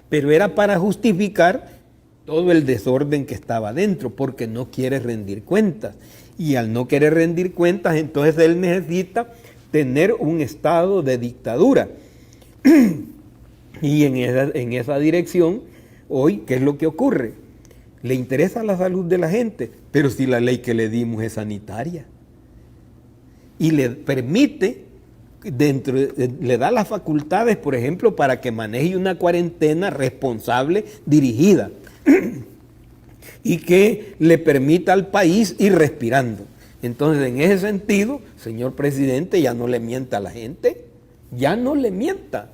Pero era para justificar todo el desorden que estaba dentro, porque no quiere rendir cuentas. Y al no querer rendir cuentas, entonces él necesita tener un estado de dictadura. Y en esa dirección, hoy, ¿qué es lo que ocurre? Le interesa la salud de la gente, pero si la ley que le dimos es sanitaria. Y le permite, le da las facultades, por ejemplo, para que maneje una cuarentena responsable, dirigida. Y que le permita al país ir respirando. Entonces, en ese sentido, señor presidente, ya no le mienta a la gente, ya no le mienta.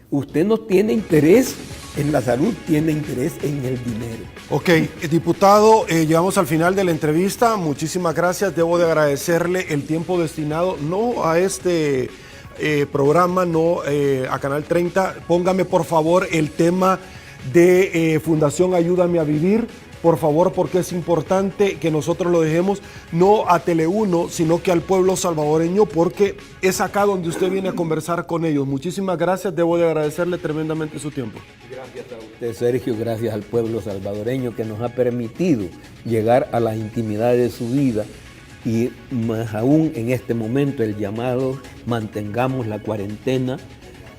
Usted no tiene interés en la salud, tiene interés en el dinero. Ok, diputado, llegamos al final de la entrevista. Muchísimas gracias. Debo de agradecerle el tiempo destinado, no a este programa, no a Canal 30. Póngame, por favor, el tema de Fundación Ayúdame a Vivir, por favor, porque es importante que nosotros lo dejemos no a Tele1, sino que al pueblo salvadoreño, porque es acá donde usted viene a conversar con ellos. Muchísimas gracias, debo de agradecerle tremendamente su tiempo. Gracias a usted, Sergio, gracias al pueblo salvadoreño que nos ha permitido llegar a las intimidades de su vida, y más aún en este momento el llamado: mantengamos la cuarentena,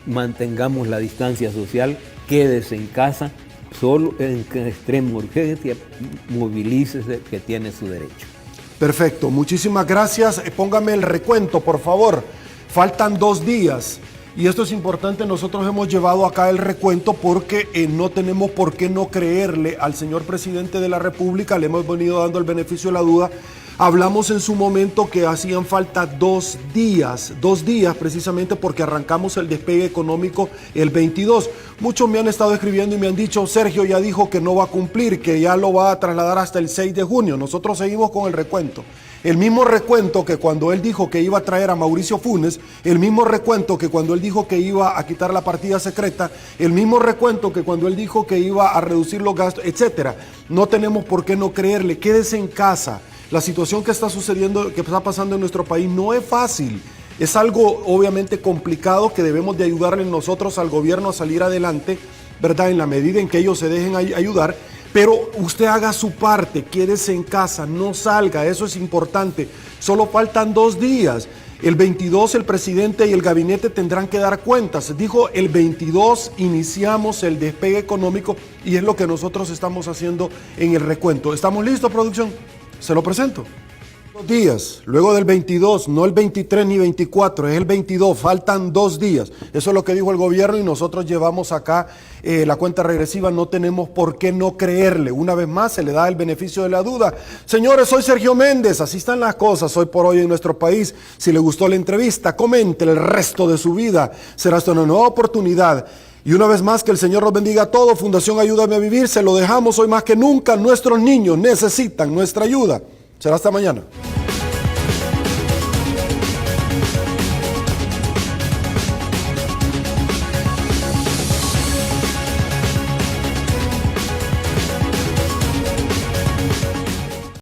mantengamos la distancia social, quédese en casa, solo en extrema urgencia, movilícese, que tiene su derecho. Perfecto, muchísimas gracias. Póngame el recuento, por favor. Faltan 2 días. Y esto es importante, nosotros hemos llevado acá el recuento porque no tenemos por qué no creerle al señor presidente de la República, le hemos venido dando el beneficio de la duda. Hablamos en su momento que hacían falta 2 días precisamente porque arrancamos el despegue económico el 22. Muchos me han estado escribiendo y me han dicho: Sergio ya dijo que no va a cumplir, que ya lo va a trasladar hasta el 6 de junio. Nosotros seguimos con el recuento. El mismo recuento que cuando él dijo que iba a traer a Mauricio Funes, el mismo recuento que cuando él dijo que iba a quitar la partida secreta, el mismo recuento que cuando él dijo que iba a reducir los gastos, etcétera. No tenemos por qué no creerle. Quédese en casa. La situación que está sucediendo, que está pasando en nuestro país, no es fácil. Es algo obviamente complicado que debemos de ayudarle nosotros al gobierno a salir adelante, ¿verdad? En la medida en que ellos se dejen ayudar. Pero usted haga su parte, quédese en casa, no salga, eso es importante. Solo faltan 2 días. El 22 el presidente y el gabinete tendrán que dar cuentas. Dijo, el 22 iniciamos el despegue económico y es lo que nosotros estamos haciendo en el recuento. ¿Estamos listos, producción? Se lo presento. 2 días, luego del 22, no el 23 ni 24, es el 22, faltan 2 días. Eso es lo que dijo el gobierno y nosotros llevamos acá la cuenta regresiva, no tenemos por qué no creerle. Una vez más se le da el beneficio de la duda. Señores, soy Sergio Méndez, así están las cosas hoy por hoy en nuestro país. Si le gustó la entrevista, comente el resto de su vida, será hasta una nueva oportunidad. Y una vez más, que el Señor los bendiga a todos. Fundación Ayúdame a Vivir, se lo dejamos hoy más que nunca. Nuestros niños necesitan nuestra ayuda. Será hasta mañana.